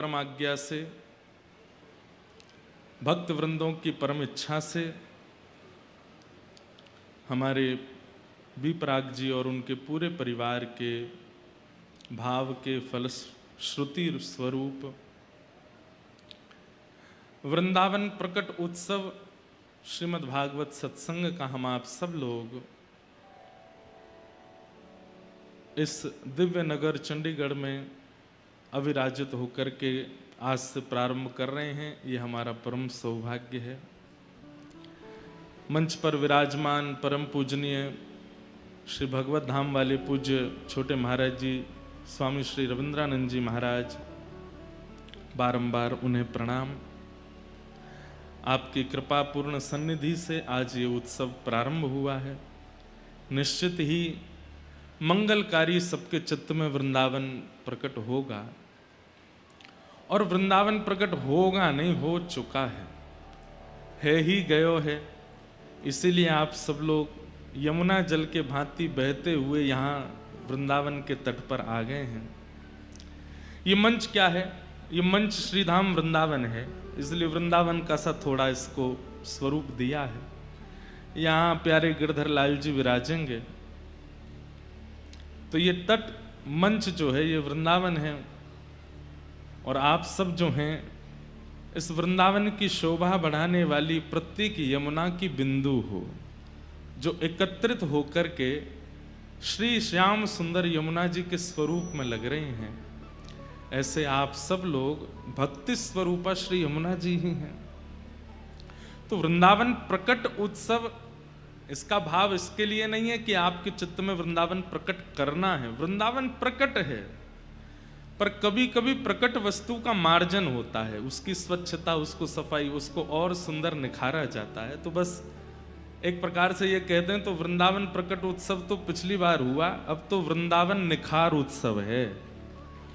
परम आज्ञा से, भक्त वृंदों की परम इच्छा से हमारे विपराग जी और उनके पूरे परिवार के भाव के फलश्रुति स्वरूप वृंदावन प्रकट उत्सव श्रीमद् भागवत सत्संग का हम आप सब लोग इस दिव्य नगर चंडीगढ़ में अविराजित होकर के आज से प्रारंभ कर रहे हैं। ये हमारा परम सौभाग्य है। मंच पर विराजमान परम पूजनीय श्री भगवत धाम वाले पूज्य छोटे महाराज जी स्वामी श्री रविंद्रानंद जी महाराज, बारंबार उन्हें प्रणाम। आपकी कृपा पूर्ण सन्निधि से आज ये उत्सव प्रारंभ हुआ है। निश्चित ही मंगलकारी सबके चित्त में वृंदावन प्रकट होगा, और वृंदावन प्रकट होगा नहीं, हो चुका है ही गयो है। इसीलिए आप सब लोग यमुना जल के भांति बहते हुए यहाँ वृंदावन के तट पर आ गए हैं। ये मंच क्या है? ये मंच श्रीधाम वृंदावन है, इसलिए वृंदावन का सा थोड़ा इसको स्वरूप दिया है। यहाँ प्यारे गिरधर लाल जी विराजेंगे, तो ये तट मंच जो है ये वृंदावन है, और आप सब जो हैं इस वृंदावन की शोभा बढ़ाने वाली प्रत्येक यमुना की बिंदु हो, जो एकत्रित होकर के श्री श्याम सुंदर यमुना जी के स्वरूप में लग रहे हैं। ऐसे आप सब लोग भक्ति स्वरूपा श्री यमुना जी ही हैं। तो वृंदावन प्रकट उत्सव, इसका भाव इसके लिए नहीं है कि आपके चित्त में वृंदावन प्रकट करना है। वृंदावन प्रकट है, पर कभी कभी प्रकट वस्तु का मार्जन होता है, उसकी स्वच्छता, उसको सफाई, उसको और सुंदर निखारा जाता है। तो बस एक प्रकार से ये कहते हैं, तो वृंदावन प्रकट उत्सव तो पिछली बार हुआ, अब तो वृंदावन निखार उत्सव है।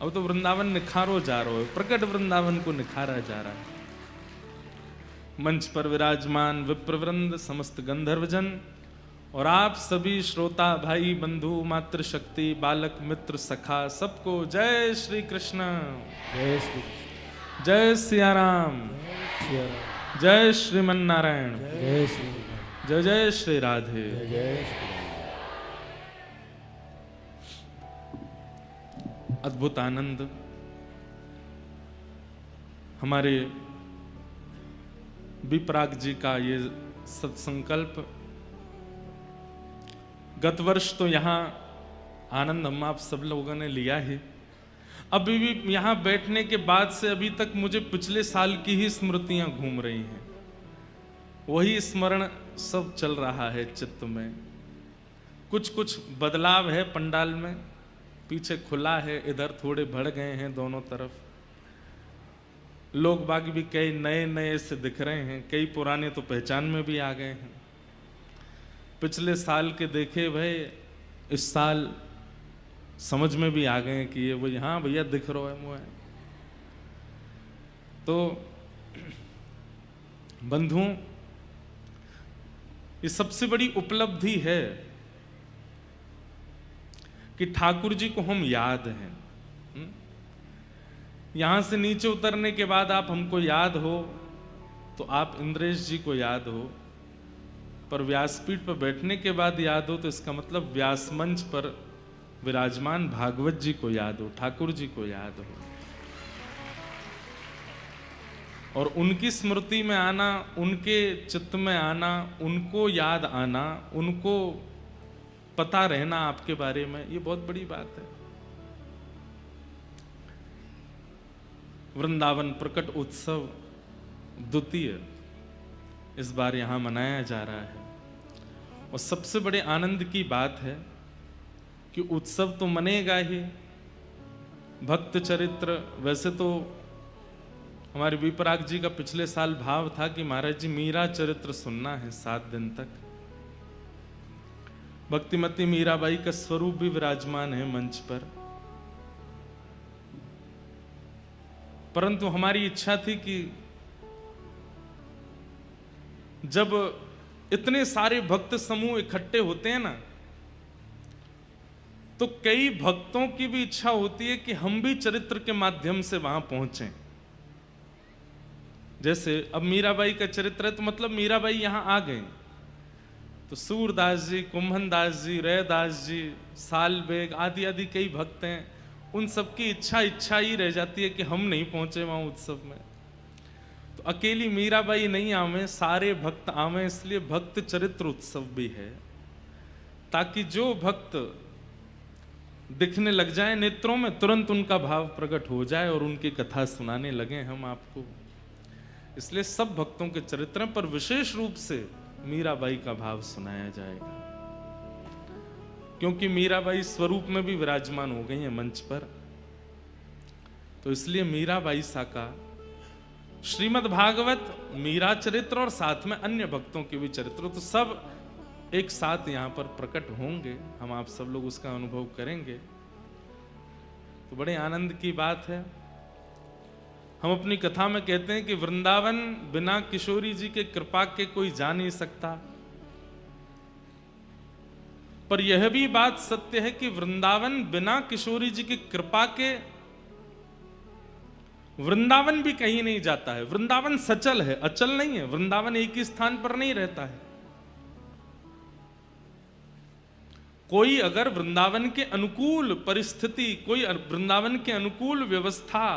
अब तो वृंदावन निखारो जा रहा है, प्रकट वृंदावन को निखारा जा रहा है। मंच पर विराजमान विप्रवृंद, समस्त गंधर्वजन और आप सभी श्रोता भाई बंधु मातृशक्ति बालक मित्र सखा, सबको जय श्री कृष्ण, जय श्री कृष्ण, जय सिया राम, जय श्रीमन नारायण, जय श्री जय जय श्री राधे। जय श्री अद्भुत आनंद। हमारे विपराग जी का ये सत्संकल्प, गत वर्ष तो यहाँ आनंद हम आप सब लोगों ने लिया ही। अभी भी यहाँ बैठने के बाद से अभी तक मुझे पिछले साल की ही स्मृतियां घूम रही हैं, वही स्मरण सब चल रहा है चित्त में। कुछ कुछ बदलाव है पंडाल में, पीछे खुला है, इधर थोड़े बढ़ गए हैं दोनों तरफ। लोग बाग भी कई नए नए से दिख रहे हैं, कई पुराने तो पहचान में भी आ गए हैं। पिछले साल के देखे भाई इस साल समझ में भी आ गए हैं कि ये वो, हाँ भैया दिख रहा है मुझे। तो बंधुओं, ये सबसे बड़ी उपलब्धि है कि ठाकुर जी को हम याद हैं। यहां से नीचे उतरने के बाद आप हमको याद हो तो आप इंद्रेश जी को याद हो, पर व्यासपीठ पर बैठने के बाद याद हो तो इसका मतलब व्यास मंच पर विराजमान भागवत जी को याद हो, ठाकुर जी को याद हो। और उनकी स्मृति में आना, उनके चित्त में आना, उनको याद आना, उनको पता रहना आपके बारे में, ये बहुत बड़ी बात है। वृंदावन प्रकट उत्सव द्वितीय इस बार यहां मनाया जा रहा है, और सबसे बड़े आनंद की बात है कि उत्सव तो मनेगा ही। भक्त चरित्र, वैसे तो हमारे विपराग जी का पिछले साल भाव था कि महाराज जी मीरा चरित्र सुनना है 7 दिन तक। भक्तिमती मीराबाई का स्वरूप भी विराजमान है मंच पर, परंतु हमारी इच्छा थी कि जब इतने सारे भक्त समूह इकट्ठे होते हैं ना, तो कई भक्तों की भी इच्छा होती है कि हम भी चरित्र के माध्यम से वहां पहुंचें। जैसे अब मीराबाई का चरित्र है तो मतलब मीराबाई यहां आ गई, तो सूरदास जी, कुंभनदास जी, रैदास जी, सालबेग आदि आदि कई भक्त हैं, उन सबकी इच्छा ही रह जाती है कि हम नहीं पहुंचे वहां उत्सव में। तो अकेली मीराबाई नहीं आवे, सारे भक्त आवे, इसलिए भक्त चरित्र उत्सव भी है, ताकि जो भक्त दिखने लग जाए नेत्रों में, तुरंत उनका भाव प्रकट हो जाए और उनकी कथा सुनाने लगे हम आपको। इसलिए सब भक्तों के चरित्र पर विशेष रूप से मीराबाई का भाव सुनाया जाएगा, क्योंकि मीराबाई स्वरूप में भी विराजमान हो गई है मंच पर। तो इसलिए मीराबाई सा का श्रीमद् भागवत, मीरा चरित्र और साथ में अन्य भक्तों के भी चरित्र, तो सब एक साथ यहां पर प्रकट होंगे, हम आप सब लोग उसका अनुभव करेंगे। तो बड़े आनंद की बात है। हम अपनी कथा में कहते हैं कि वृंदावन बिना किशोरी जी के कृपा के कोई जा नहीं सकता, पर यह भी बात सत्य है कि वृंदावन बिना किशोरी जी की कृपा के वृंदावन भी कहीं नहीं जाता है। वृंदावन सचल है, अचल नहीं है। वृंदावन एक ही स्थान पर नहीं रहता है। कोई अगर वृंदावन के अनुकूल परिस्थिति, कोई वृंदावन के अनुकूल व्यवस्था,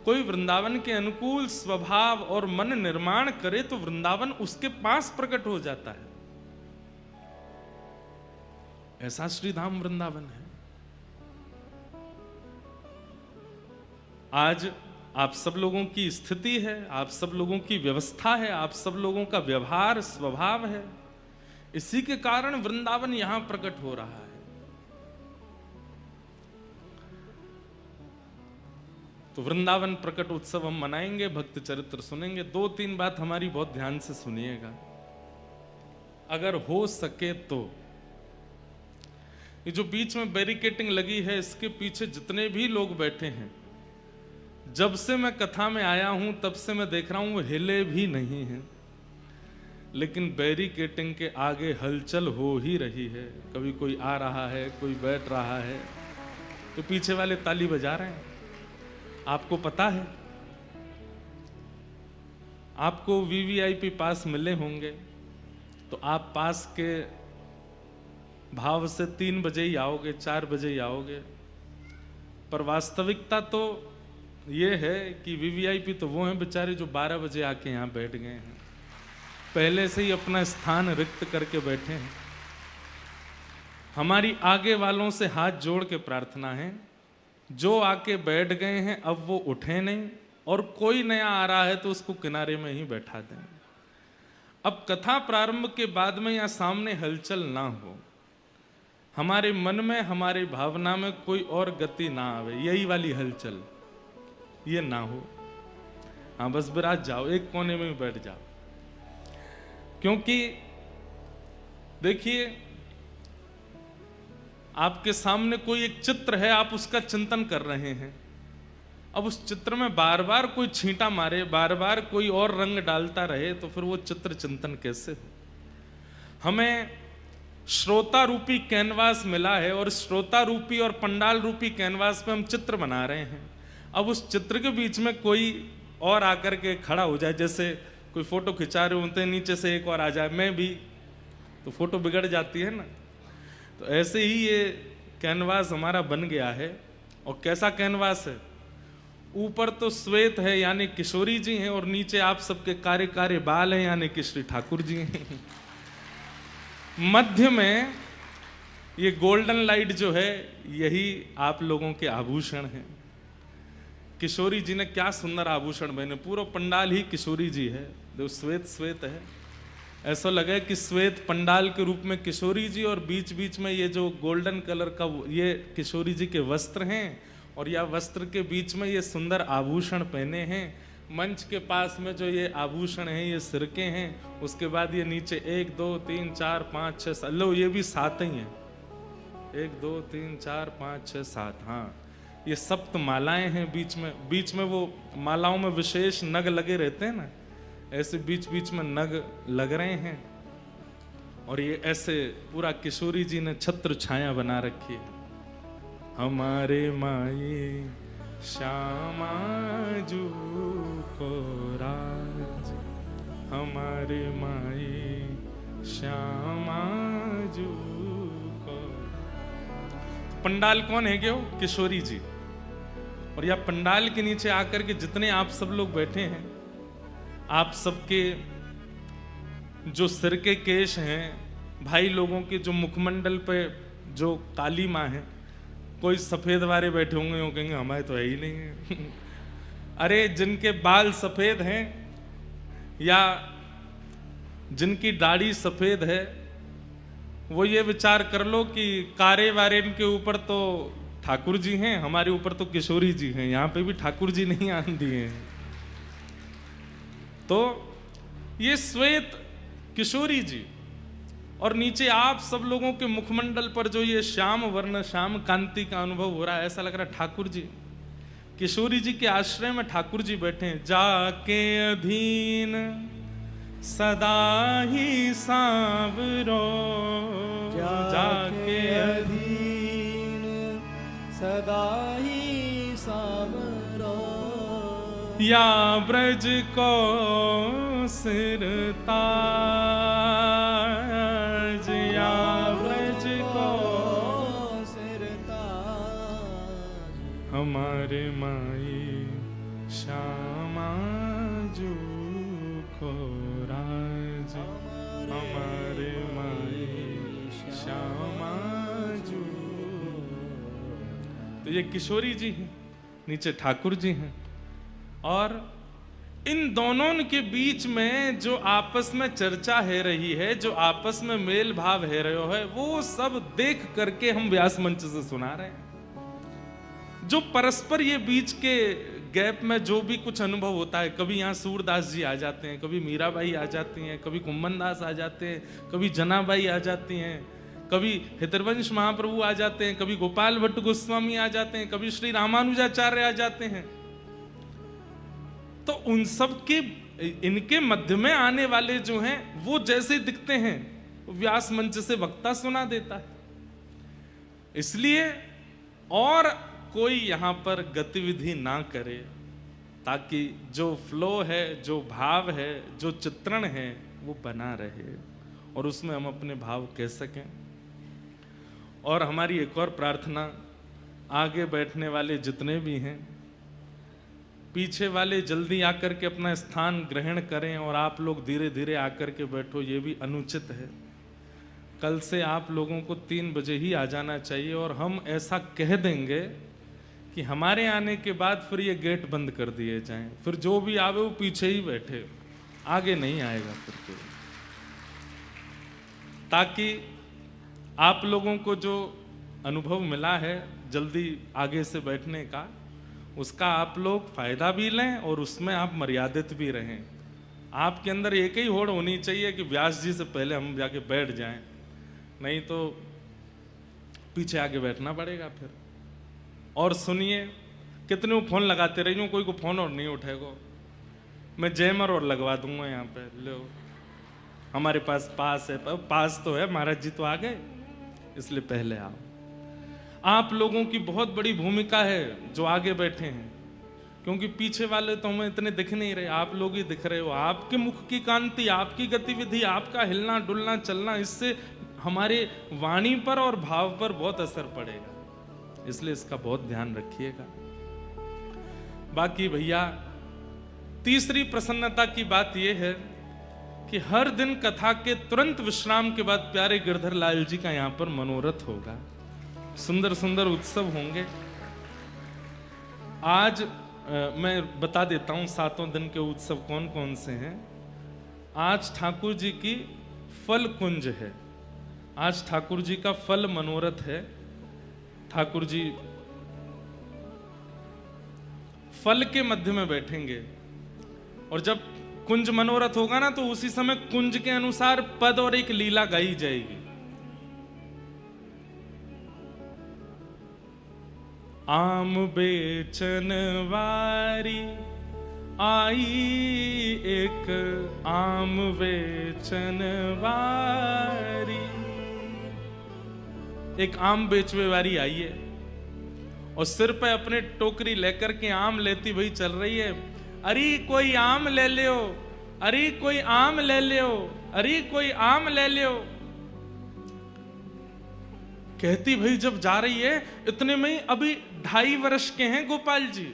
कोई वृंदावन के अनुकूल स्वभाव और मन निर्माण करे तो वृंदावन उसके पास प्रकट हो जाता है। ऐसा श्रीधाम वृंदावन है। आज आप सब लोगों की स्थिति है, आप सब लोगों की व्यवस्था है, आप सब लोगों का व्यवहार स्वभाव है, इसी के कारण वृंदावन यहां प्रकट हो रहा है। तो वृंदावन प्रकट उत्सव हम मनाएंगे, भक्त चरित्र सुनेंगे। 2-3 बात हमारी बहुत ध्यान से सुनिएगा, अगर हो सके तो। ये जो बीच में बैरिकेटिंग लगी है, इसके पीछे जितने भी लोग बैठे हैं, जब से मैं कथा में आया हूं तब से मैं देख रहा हूं वो हिले भी नहीं है, लेकिन बैरिकेटिंग के आगे हलचल हो ही रही है। कभी कोई आ रहा है, कोई बैठ रहा है, तो पीछे वाले ताली बजा रहे हैं। आपको पता है, आपको वीवीआईपी पास मिले होंगे, तो आप पास के भाव से 3 बजे ही आओगे, 4 बजे ही आओगे, पर वास्तविकता तो ये है कि वीवीआईपी तो वो हैं बेचारे जो 12 बजे आके यहाँ बैठ गए हैं, पहले से ही अपना स्थान रिक्त करके बैठे हैं। हमारी आगे वालों से हाथ जोड़ के प्रार्थना है, जो आके बैठ गए हैं अब वो उठे नहीं, और कोई नया आ रहा है तो उसको किनारे में ही बैठा दें। अब कथा प्रारंभ के बाद में या सामने हलचल ना हो, हमारे मन में, हमारे भावना में कोई और गति ना आवे, यही वाली हलचल ये ना हो। हाँ, बस विराज जाओ, एक कोने में ही बैठ जाओ। क्योंकि देखिए, आपके सामने कोई एक चित्र है, आप उसका चिंतन कर रहे हैं। अब उस चित्र में बार बार कोई छींटा मारे, बार बार कोई और रंग डालता रहे, तो फिर वो चित्र चिंतन कैसे हो। हमें श्रोता रूपी कैनवास मिला है, और श्रोता रूपी और पंडाल रूपी कैनवास पे हम चित्र बना रहे हैं। अब उस चित्र के बीच में कोई और आकर के खड़ा हो जाए, जैसे कोई फोटो खिंचा रहे होते हैं, नीचे से एक और आ जाए, मैं भी, तो फोटो बिगड़ जाती है ना। तो ऐसे ही ये कैनवास हमारा बन गया है। और कैसा कैनवास है, ऊपर तो श्वेत है यानी किशोरी जी हैं, और नीचे आप सबके कारे कारे बाल हैं यानी कि श्री ठाकुर जी हैं। मध्य में ये गोल्डन लाइट जो है, यही आप लोगों के आभूषण हैं। किशोरी जी ने क्या सुंदर आभूषण पहने, पूरा पंडाल ही किशोरी जी है। जो श्वेत श्वेत है, ऐसा लगे कि श्वेत पंडाल के रूप में किशोरी जी, और बीच बीच में ये जो गोल्डन कलर का ये किशोरी जी के वस्त्र हैं, और या वस्त्र के बीच में ये सुंदर आभूषण पहने हैं। मंच के पास में जो ये आभूषण हैं, ये सिरके हैं, उसके बाद ये नीचे 1 2 3 4 5 6 7, लो ये भी 7 ही हैं, 1 2 3 4 5 6 7, हाँ ये सप्त मालाएं हैं। बीच में वो मालाओं में विशेष नग लगे रहते हैं ना, ऐसे बीच बीच में नग लग रहे हैं। और ये ऐसे पूरा किशोरी जी ने छत्र छाया बना रखी है। हमारे माए श्यामा जू को राज, हमारे माए श्यामा जू को। पंडाल कौन है क्यों? किशोरी जी। और या पंडाल के नीचे आकर के जितने आप सब लोग बैठे हैं, आप सबके जो सिर के केश हैं, भाई लोगों के जो मुखमंडल पे जो काली माँ है, कोई सफेद वाले बैठे होंगे, वो कहेंगे हमारे तो है ही नहीं है। अरे जिनके बाल सफेद हैं या जिनकी दाढ़ी सफेद है, वो ये विचार कर लो कि कारे वारे के ऊपर तो ठाकुर जी हैं, हमारे ऊपर तो किशोरी जी हैं। यहाँ पे भी ठाकुर जी नहीं आन दिए हैं। तो ये श्वेत किशोरी जी, और नीचे आप सब लोगों के मुखमंडल पर जो ये श्याम वर्ण, श्याम कांति का अनुभव हो रहा है, ऐसा लग रहा है ठाकुर जी, किशोरी जी के आश्रय में ठाकुर जी बैठे हैं। जाके अधीन सदा ही सांवरो, जाके अधीन सदा ही सांवरो, या ब्रज को सिरताज, या ब्रज को सिरताज, हमारे माई श्यामा जू को राज, हमारे माई श्यामा जू। तो ये किशोरी जी हैं, नीचे ठाकुर जी हैं, और इन दोनों के बीच में जो आपस में चर्चा है रही है, जो आपस में मेल भाव है रहे है, वो सब देख करके हम व्यास मंच से सुना रहे हैं। जो परस्पर ये बीच के गैप में जो भी कुछ अनुभव होता है, कभी यहाँ सूरदास जी आ जाते हैं, कभी मीराबाई आ जाती हैं, कभी कुम्मन दास आ जाते हैं, कभी जनाबाई आ जाती हैं, कभी हितरवंश महाप्रभु आ जाते हैं, कभी गोपाल भट्ट गोस्वामी आ जाते हैं, कभी श्री रामानुजाचार्य आ जाते हैं। तो उन सब के इनके मध्य में आने वाले जो हैं, वो जैसे दिखते हैं, व्यास मंच से वक्ता सुना देता है। इसलिए और कोई यहां पर गतिविधि ना करे, ताकि जो फ्लो है, जो भाव है, जो चित्रण है, वो बना रहे और उसमें हम अपने भाव कह सकें। और हमारी एक और प्रार्थना, आगे बैठने वाले जितने भी हैं, पीछे वाले जल्दी आकर के अपना स्थान ग्रहण करें और आप लोग धीरे धीरे आकर के बैठो, ये भी अनुचित है। कल से आप लोगों को 3 बजे ही आ जाना चाहिए, और हम ऐसा कह देंगे कि हमारे आने के बाद फिर ये गेट बंद कर दिए जाएं, फिर जो भी आवे वो पीछे ही बैठे, आगे नहीं आएगा फिर कोई, ताकि आप लोगों को जो अनुभव मिला है जल्दी आगे से बैठने का, उसका आप लोग फायदा भी लें और उसमें आप मर्यादित भी रहें। आपके अंदर एक ही होड़ होनी चाहिए कि व्यास जी से पहले हम जाके बैठ जाएं, नहीं तो पीछे आके बैठना पड़ेगा फिर। और सुनिए, कितने फोन लगाते रही हूँ, कोई को फोन और नहीं उठेगा, मैं जैमर और लगवा दूंगा यहाँ पे। लो, हमारे पास पास है, पास तो है, महाराज जी तो आ गए, इसलिए पहले आओ। आप लोगों की बहुत बड़ी भूमिका है जो आगे बैठे हैं, क्योंकि पीछे वाले तो हमें इतने दिख नहीं रहे, आप लोग ही दिख रहे हो। आपके मुख की कांति, आपकी गतिविधि, आपका हिलना डुलना चलना, इससे हमारे वाणी पर और भाव पर बहुत असर पड़ेगा, इसलिए इसका बहुत ध्यान रखिएगा। बाकी भैया, तीसरी प्रसन्नता की बात यह है कि हर दिन कथा के तुरंत विश्राम के बाद प्यारे गिरधर लाल जी का यहाँ पर मनोरथ होगा, सुंदर सुंदर उत्सव होंगे। आज मैं बता देता हूं 7 दिन के उत्सव कौन कौन से हैं। आज ठाकुर जी की फल कुंज है, आज ठाकुर जी का फल मनोरथ है। ठाकुर जी फल के मध्य में बैठेंगे, और जब कुंज मनोरथ होगा ना, तो उसी समय कुंज के अनुसार पद और एक लीला गाई जाएगी। आम बेचन वारी आई, एक आम बेचन वारी, एक आम बेचवे वारी आई है। और सिर पे अपने टोकरी लेकर के आम लेती हुई चल रही है। अरे कोई आम ले लियो, अरे कोई आम ले लियो, अरे कोई आम ले लियो, कहती भाई जब जा रही है। इतने में ही अभी 2.5 वर्ष के हैं गोपाल जी,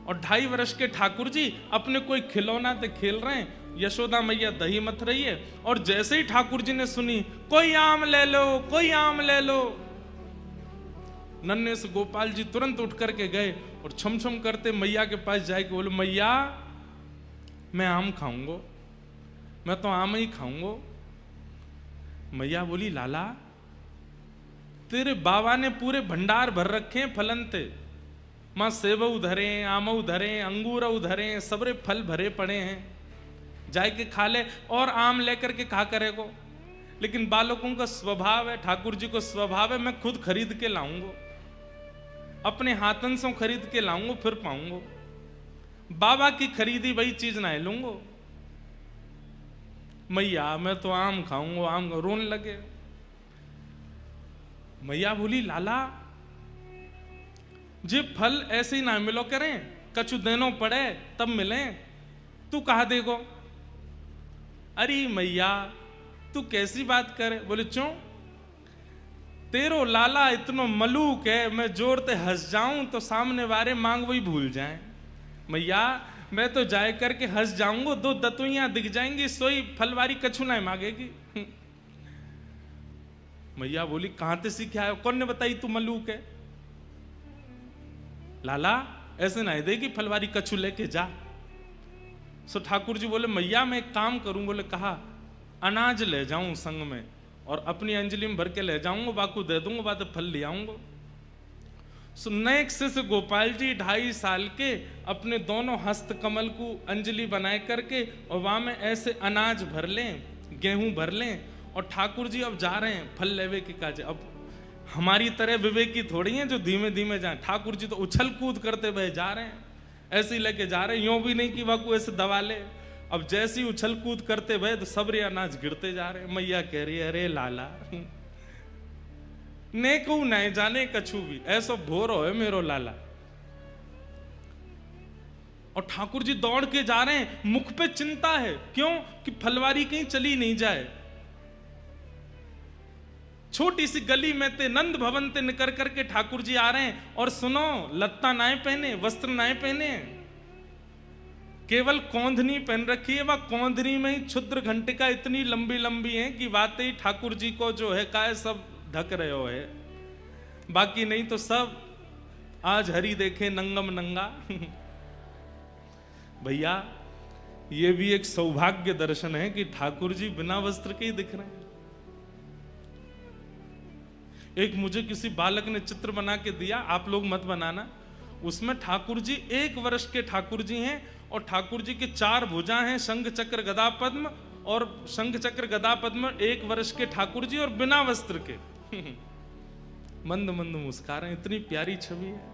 और 2.5 वर्ष के ठाकुर जी अपने कोई खिलौना से खेल रहे हैं। यशोदा मैया दही मथ रही है, और जैसे ही ठाकुर जी ने सुनी कोई आम ले लो, कोई आम ले लो, नन्हे से गोपाल जी तुरंत उठ करके गए और छम छम करते मैया के पास जाके बोले, मैया मैं आम खाऊंगा, मैं तो आम ही खाऊंगा। मैया बोली, लाला तेरे बाबा ने पूरे भंडार भर रखे हैं फलन ते, मां सेब उधरे, आम उधरे, अंगूर उधरे, सबरे फल भरे पड़े हैं, जाए के खा ले, और आम लेकर के खा करेगो। लेकिन बालकों का स्वभाव है, ठाकुर जी को स्वभाव है, मैं खुद खरीद के लाऊंगा, अपने हाथन से खरीद के लाऊंगा, फिर पाऊंगा। बाबा की खरीदी वही चीज ना लूंगा। मैया मैं तो आम खाऊंगा, आम। रोने लगे। मैया बोली, लाला जे फल ऐसे ही ना मिलो करें, कछु देनो पड़े तब मिले, तू कहा देगो। अरे मैया तू कैसी बात करे। बोले, क्यों? तेरो लाला इतनो मलूक है, मैं जोर ते हंस जाऊं तो सामने वाले मांग वही भूल जाएं। मैया मैं तो जाए करके हंस जाऊंगा, 2 दतुइयां दिख जाएंगी, सोई फलवारी कछु ना मांगेगी। मैया बोली, कहां से सीखे आयो, कौन ने बताई तू मलूक है? लाला ऐसे ना देगी फलवारी, कछु लेके जा। सो ठाकुर जी बोले, मैया मैं एक काम करूं। बोले, कहा? अनाज ले जाऊं संग में, और अपनी अंजलि में भर के ले जाऊंगा, बाकू दे दूंगा, बाद फल ले आऊंगा। सो नेक्स्ट से गोपाल जी 2.5 साल के अपने दोनों हस्त कमल को अंजलि बनाए करके, और वहां में ऐसे अनाज भर लें, गेहूं भर लें, और ठाकुर जी अब जा रहे हैं फल लेवे के काज। अब हमारी तरह विवेकी थोड़ी हैं जो धीमे धीमे जाए, ठाकुर जी तो उछल कूद करते हुए जा रहे हैं, ऐसे ही लेके जा रहे हैं, यूं भी नहीं कि बाकू ऐसे दबा ले। अब जैसे ही उछल कूद करते हुए तो सबरे अनाज गिरते जा रहे हैं। मैया कह रही है, अरे लाला ने को नहीं जाने कछु भी, ऐसा भोर हो मेरो लाला। और ठाकुर जी दौड़ के जा रहे हैं, मुख पे चिंता है, क्यों? कि फलवारी कहीं चली नहीं जाए। छोटी सी गली में ते नंद भवन ते निकर करके ठाकुर जी आ रहे हैं, और सुनो लत्ता नाए पहने, वस्त्र नाए पहने, केवल कौंधनी पहन रखी है। वह कौंधनी में ही क्षुद्र घंटिका इतनी लंबी लंबी है कि वाकई ठाकुर जी को जो है काय सब ढक रहे हो है, बाकी नहीं तो सब आज हरि देखे नंगम नंगा। भैया ये भी एक सौभाग्य दर्शन है कि ठाकुर जी बिना वस्त्र के ही दिख रहे हैं। एक मुझे किसी बालक ने चित्र बना के दिया, आप लोग मत बनाना, उसमें ठाकुर जी 1 वर्ष के ठाकुर जी हैं, और ठाकुर जी के 4 भुजा हैं, शंख चक्र गदा पद्म, और शंख चक्र गदा पद्म 1 वर्ष के ठाकुर जी, और बिना वस्त्र के मंद मंद मुस्कुरा रहे हैं। इतनी प्यारी छवि है।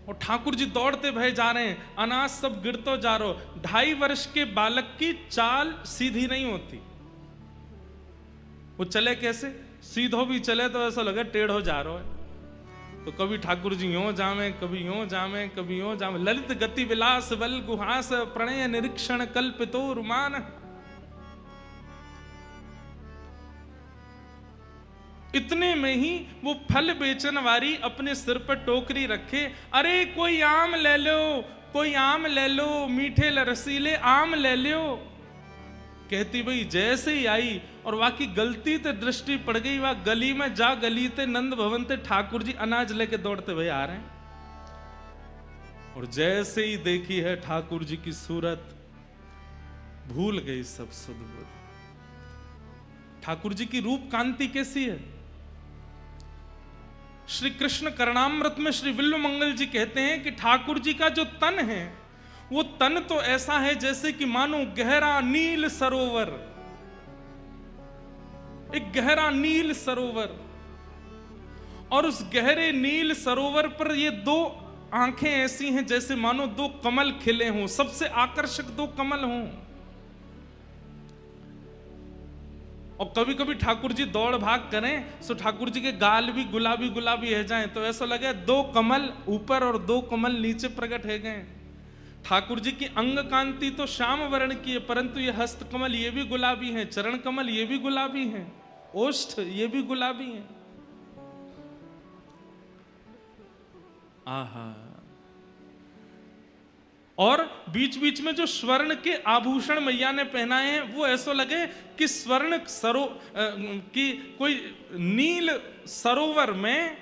और ठाकुर जी दौड़ते भय जा रहे हैं, अनाज सब गिरतो जा रहा हो। 2.5 वर्ष के बालक की चाल सीधी नहीं होती। वो चले कैसे? सीधो भी चले तो ऐसा लगे टेढ़ो जा रहा है। तो कभी ठाकुर जी यूं जामे, कभी यूं जामे, कभी यूं जामे। ललित गति विलास बल गुहास, प्रणय निरीक्षण कल्पितो रुमान। इतने में ही वो फल बेचन वाली अपने सिर पर टोकरी रखे, अरे कोई आम ले लो, कोई आम ले लो, मीठे रसीले आम ले लो। कहती भाई जैसे ही आई, और वाकई गलती ते दृष्टि पड़ गई, वह गली में जा, गली ते नंद भवन ते ठाकुर जी अनाज लेके दौड़ते हुए आ रहे हैं। और जैसे ही देखी है ठाकुर जी की सूरत, भूल गई सब सुध बुध। ठाकुर जी की रूप कांति कैसी है? श्री कृष्ण करणामृत में श्री विल्व मंगल जी कहते हैं कि ठाकुर जी का जो तन है, वो तन तो ऐसा है जैसे कि मानो गहरा नील सरोवर, एक गहरा नील सरोवर, और उस गहरे नील सरोवर पर ये 2 आंखें ऐसी हैं जैसे मानो 2 कमल खिले हों, सबसे आकर्षक 2 कमल हों। और कभी कभी ठाकुर जी दौड़ भाग करें तो ठाकुर जी के गाल भी गुलाबी गुलाबी है जाएं, तो ऐसा लगे 2 कमल ऊपर और 2 कमल नीचे प्रकट है गए। ठाकुर जी की अंग कांति तो श्याम वर्ण की है, परंतु ये हस्त कमल ये भी गुलाबी हैं, चरण कमल ये भी गुलाबी हैं, ओष्ठ ये भी गुलाबी हैं। आहा। और बीच बीच में जो स्वर्ण के आभूषण मैया ने पहनाए हैं वो ऐसा लगे कि स्वर्ण कि कोई नील सरोवर में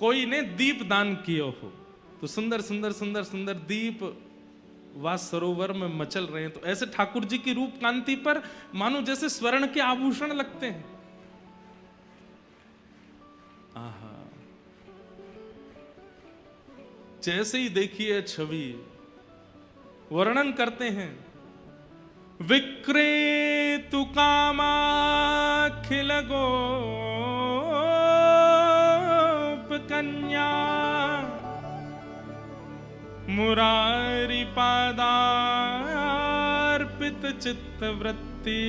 कोई ने दीप दान किया हो, तो सुंदर सुंदर सुंदर सुंदर दीप वा सरोवर में मचल रहे हैं। तो ऐसे ठाकुर जी की रूप कांति पर मानो जैसे स्वर्ण के आभूषण लगते हैं। आहा। जैसे ही देखिए छवि वर्णन करते हैं, विक्रेतु कामाखिल गोप कन्या मुरारी पादार्पित चित्तवृत्ति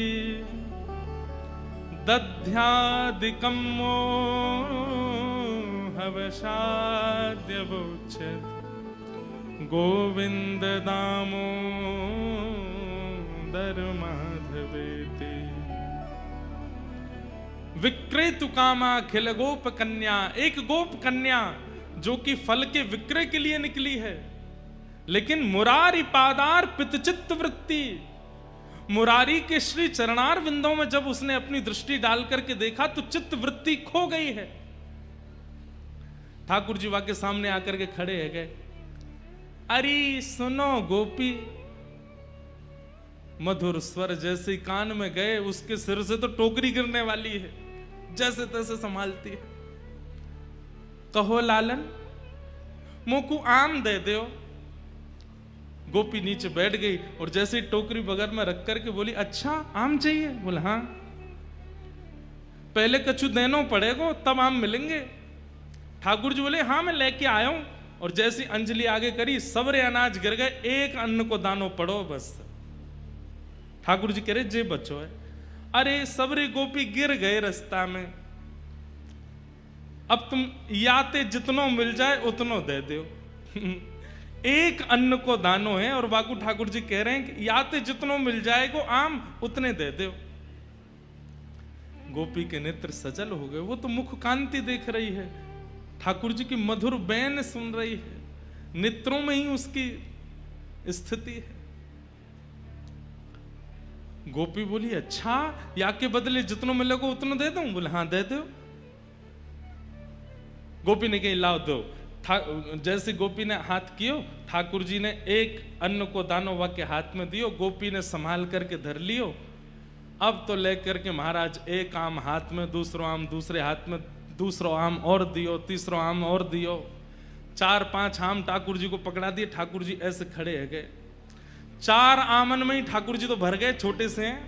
दध्यादिकं हवशाद्यवोच्यत गोविंद दामोदर माधवेति। विक्रेतु कामा खिल गोप कन्या, एक गोप कन्या जो कि फल के विक्रय के लिए निकली है, लेकिन मुरारी पादार पितचित्त वृत्ति, मुरारी के श्री चरणार विंदों में जब उसने अपनी दृष्टि डाल करके देखा तो चित्त वृत्ति खो गई है। ठाकुर जी वहां के सामने आकर के खड़े है गए, अरे सुनो गोपी, मधुर स्वर जैसे कान में गए उसके सिर से तो टोकरी गिरने वाली है, जैसे तैसे संभालती है। कहो लालन मोकू आम दे दो। गोपी नीचे बैठ गई और जैसे ही टोकरी बगल में रख करके बोली, अच्छा आम चाहिए? बोला हाँ। पहले कछु देनो पड़ेगा तब आम मिलेंगे। ठाकुर जी बोले हाँ मैं लेके आया हूं। और जैसी अंजलि आगे करी सबरे अनाज गिर गए, एक अन्न को दानो पड़ो बस। ठाकुर जी कह रहे जे बच्चो है। अरे सबरे गोपी गिर गए रास्ता में, अब तुम याते जितनो मिल जाए उतनो दे दो। एक अन्न को दानो है और बाकू ठाकुर जी कह रहे हैं कि याते जितनो मिल जाएगो आम उतने दे दो। गोपी के नेत्र सजल हो गए, वो तो मुख कांति देख रही है, ठाकुर जी की मधुर बैन सुन रही है, नेत्रों में ही उसकी स्थिति है। गोपी बोली अच्छा या के बदले जितनो मिलेगो उतनो दे दूं? बोले हाँ दे दो। गोपी ने कही लाओ दो। जैसे गोपी ने हाथ कियो, ठाकुर जी ने एक अन्न को दानो वा के हाथ में दियो, गोपी ने संभाल करके धर लियो। अब तो लेकर के महाराज एक आम हाथ में, दूसरो आम दूसरे हाथ में, दूसरो आम और दियो, तीसरो आम और दियो, 4-5 आम ठाकुर जी को पकड़ा दिए। ठाकुर जी ऐसे खड़े है गए, 4 आमन में ही ठाकुर जी तो भर गए, छोटे से हैं।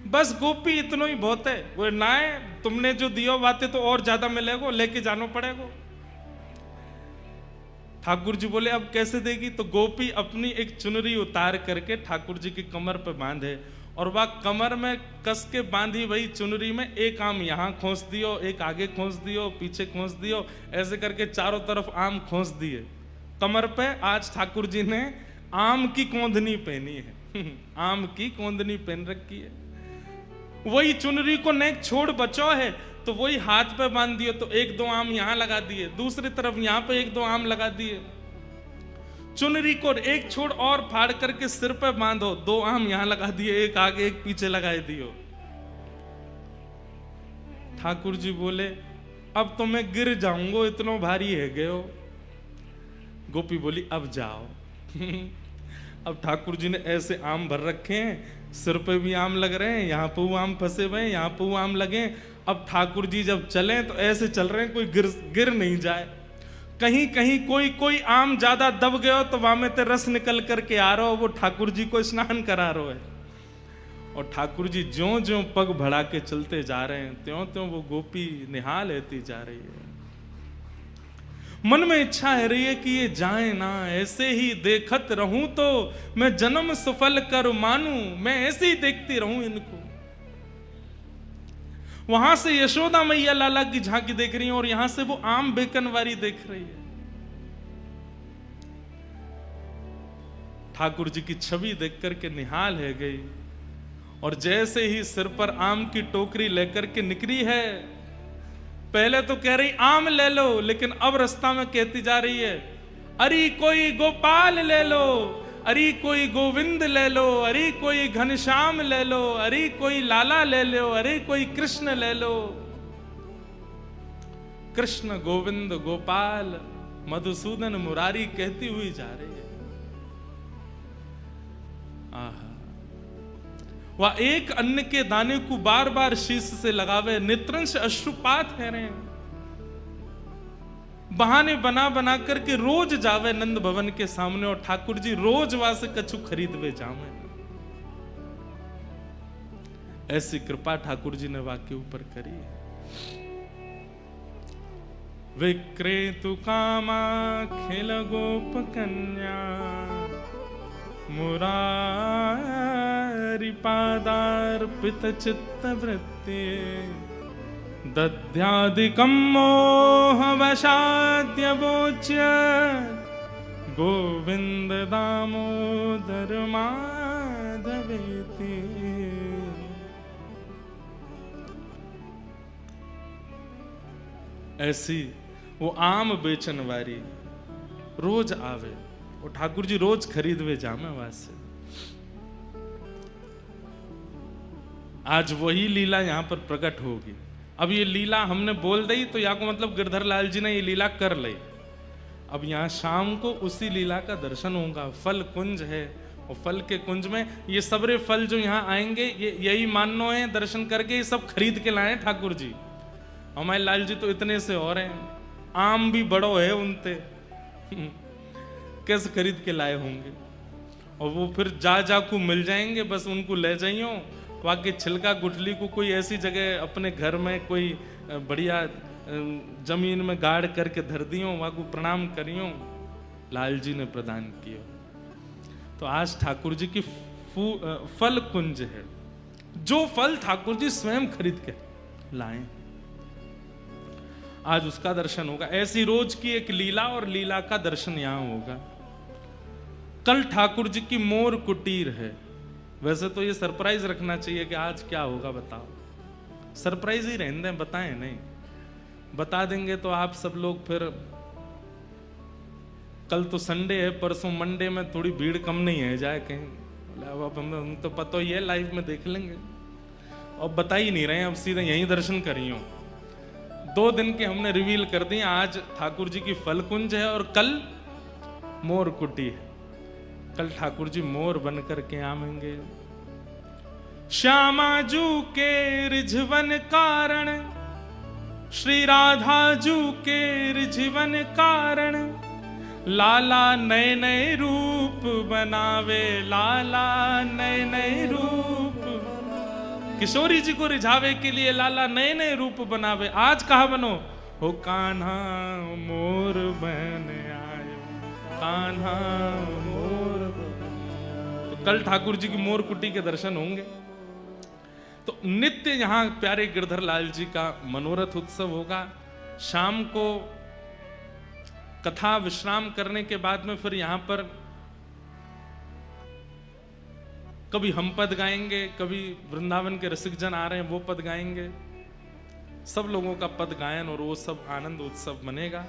बस गोपी इतनो ही बहुत है। वो ना है तुमने जो दियो बातें तो और ज्यादा मिलेगो, लेके जानो पड़ेगो। ठाकुर जी बोले अब कैसे देगी? तो गोपी अपनी एक चुनरी उतार करके ठाकुर जी की कमर पे बांधे और वह कमर में कस के बांधी वही चुनरी में एक आम यहाँ खोस दियो, एक आगे खोस दियो, पीछे खोस दियो, ऐसे करके चारों तरफ आम खोस दिए कमर पे। आज ठाकुर जी ने आम की कोंदनी पहनी है। आम की कोंदनी पहन रखी है। वही चुनरी को नेक छोड़ बचो है तो वही हाथ पे बांध दिए, तो 1-2 आम यहां लगा दिए, दूसरी तरफ यहां पे 1-2 आम लगा दिए। चुनरी को एक छोड़ और फाड़ करके सिर पे बांधो, 2 आम यहां लगा दिए, एक आगे एक पीछे लगा दियो। ठाकुर जी बोले अब तो मैं गिर जाऊंगा, इतना भारी है गयो। गोपी बोली अब जाओ। अब ठाकुर जी ने ऐसे आम भर रखे हैं, सिर पे भी आम लग रहे हैं, यहाँ पे आम फंसे हुए हैं, यहाँ पे आम लगे। अब ठाकुर जी जब चले तो ऐसे चल रहे हैं कोई गिर नहीं जाए। कहीं कहीं कोई आम ज्यादा दब गया तो वहां में ते रस निकल करके आ रहा हो, वो ठाकुर जी को स्नान करा रहा है। और ठाकुर जी ज्यों ज्यों पग बढ़ा के चलते जा रहे हैं त्यों त्यों वो गोपी निहाल लेती जा रही है। मन में इच्छा है रही है कि ये जाए ना, ऐसे ही देखत रहूं तो मैं जन्म सफल कर मानूं, मैं ऐसे ही देखती रहूं इनको। वहां से यशोदा मैया लाला की झांकी देख रही है और यहां से वो आम बेकनवारी देख रही है। ठाकुर जी की छवि देख करके निहाल है गई और जैसे ही सिर पर आम की टोकरी लेकर के निकली है, पहले तो कह रही आम ले लो, लेकिन अब रास्ता में कहती जा रही है अरे कोई गोपाल ले लो, अरे कोई गोविंद ले लो, अरे कोई घनश्याम ले लो, अरे कोई लाला ले लो, अरे कोई कृष्ण ले लो। कृष्ण गोविंद गोपाल मधुसूदन मुरारी कहती हुई जा रही है। आहा, वह एक अन्न के दाने को बार बार शीश से लगावे, नेत्रंश अश्रुपात है रहे, बहाने बना बना करके रोज जावे नंद भवन के सामने और ठाकुर जी रोज वहां से कछु खरीदवे जावे। ऐसी कृपा ठाकुर जी ने वाक्य ऊपर करी है। विक्रेतु कामा खेल गोप कन्या मुरारी पादार्पित चित्त वृत्ति दध्यादिकं मोहवशाद्य वोच्य गोविंद दामोदर माधवेति। ऐसी वो आम बेचन वाली रोज आवे और ठाकुर जी रोज खरीदवे जामे वहां से। आज वही लीला यहां पर प्रकट होगी। अब ये लीला हमने बोल दी तो या को मतलब गिरधर लाल जी ने ये लीला कर ली। अब यहाँ शाम को उसी लीला का दर्शन होगा। फल कुंज है और फल के कुंज में ये सबरे फल जो यहाँ आएंगे ये यही मानो है, दर्शन करके ये सब खरीद के लाए ठाकुर जी। हमारे लाल जी तो इतने से और हैं, आम भी बड़ो है उनते कैसे खरीद के लाए होंगे। और वो फिर जा जा को मिल जाएंगे, बस उनको ले जाइयो। वहाँ के छिलका गुठली को कोई ऐसी जगह अपने घर में कोई बढ़िया जमीन में गाड़ करके धर दियो, वहाँ को प्रणाम करियो, लाल जी ने प्रदान किया। तो आज ठाकुर जी की फल कुंज है, जो फल ठाकुर जी स्वयं खरीद के लाए, आज उसका दर्शन होगा। ऐसी रोज की एक लीला और लीला का दर्शन यहां होगा। कल ठाकुर जी की मोर कुटीर है। वैसे तो ये सरप्राइज रखना चाहिए कि आज क्या होगा बताओ, सरप्राइज ही रहने दें, बताएं नहीं। बता देंगे तो आप सब लोग फिर, कल तो संडे है, परसों मंडे में थोड़ी भीड़ कम नहीं है जाए कहीं। अब हम तो पता ही है, लाइव में देख लेंगे। अब बता ही नहीं रहे, अब सीधे यहीं दर्शन करियो। 2 दिन के हमने रिवील कर दिए। आज ठाकुर जी की फल कुंज है और कल मोर कुटी है। कल ठाकुर जी मोर बन करके आवेंगे। श्यामा जू के रिझवन कारण, श्री राधा जू के रिझवन कारण, लाला नए नए रूप बनावे, लाला नए नए रूप। किशोरी जी को रिझावे के लिए लाला नए नए रूप बनावे। आज कहा बनो हो कान्हा मोर बन आयो, कान्हा मोर बन आयो। तो कल ठाकुर जी की मोर कुटी के दर्शन होंगे। तो नित्य यहाँ प्यारे गिरधर लाल जी का मनोरथ उत्सव होगा। शाम को कथा विश्राम करने के बाद में फिर यहाँ पर कभी हम पद गाएंगे, कभी वृंदावन के रसिक जन आ रहे हैं वो पद गाएंगे। सब लोगों का पद गायन और वो सब आनंद उत्सव बनेगा।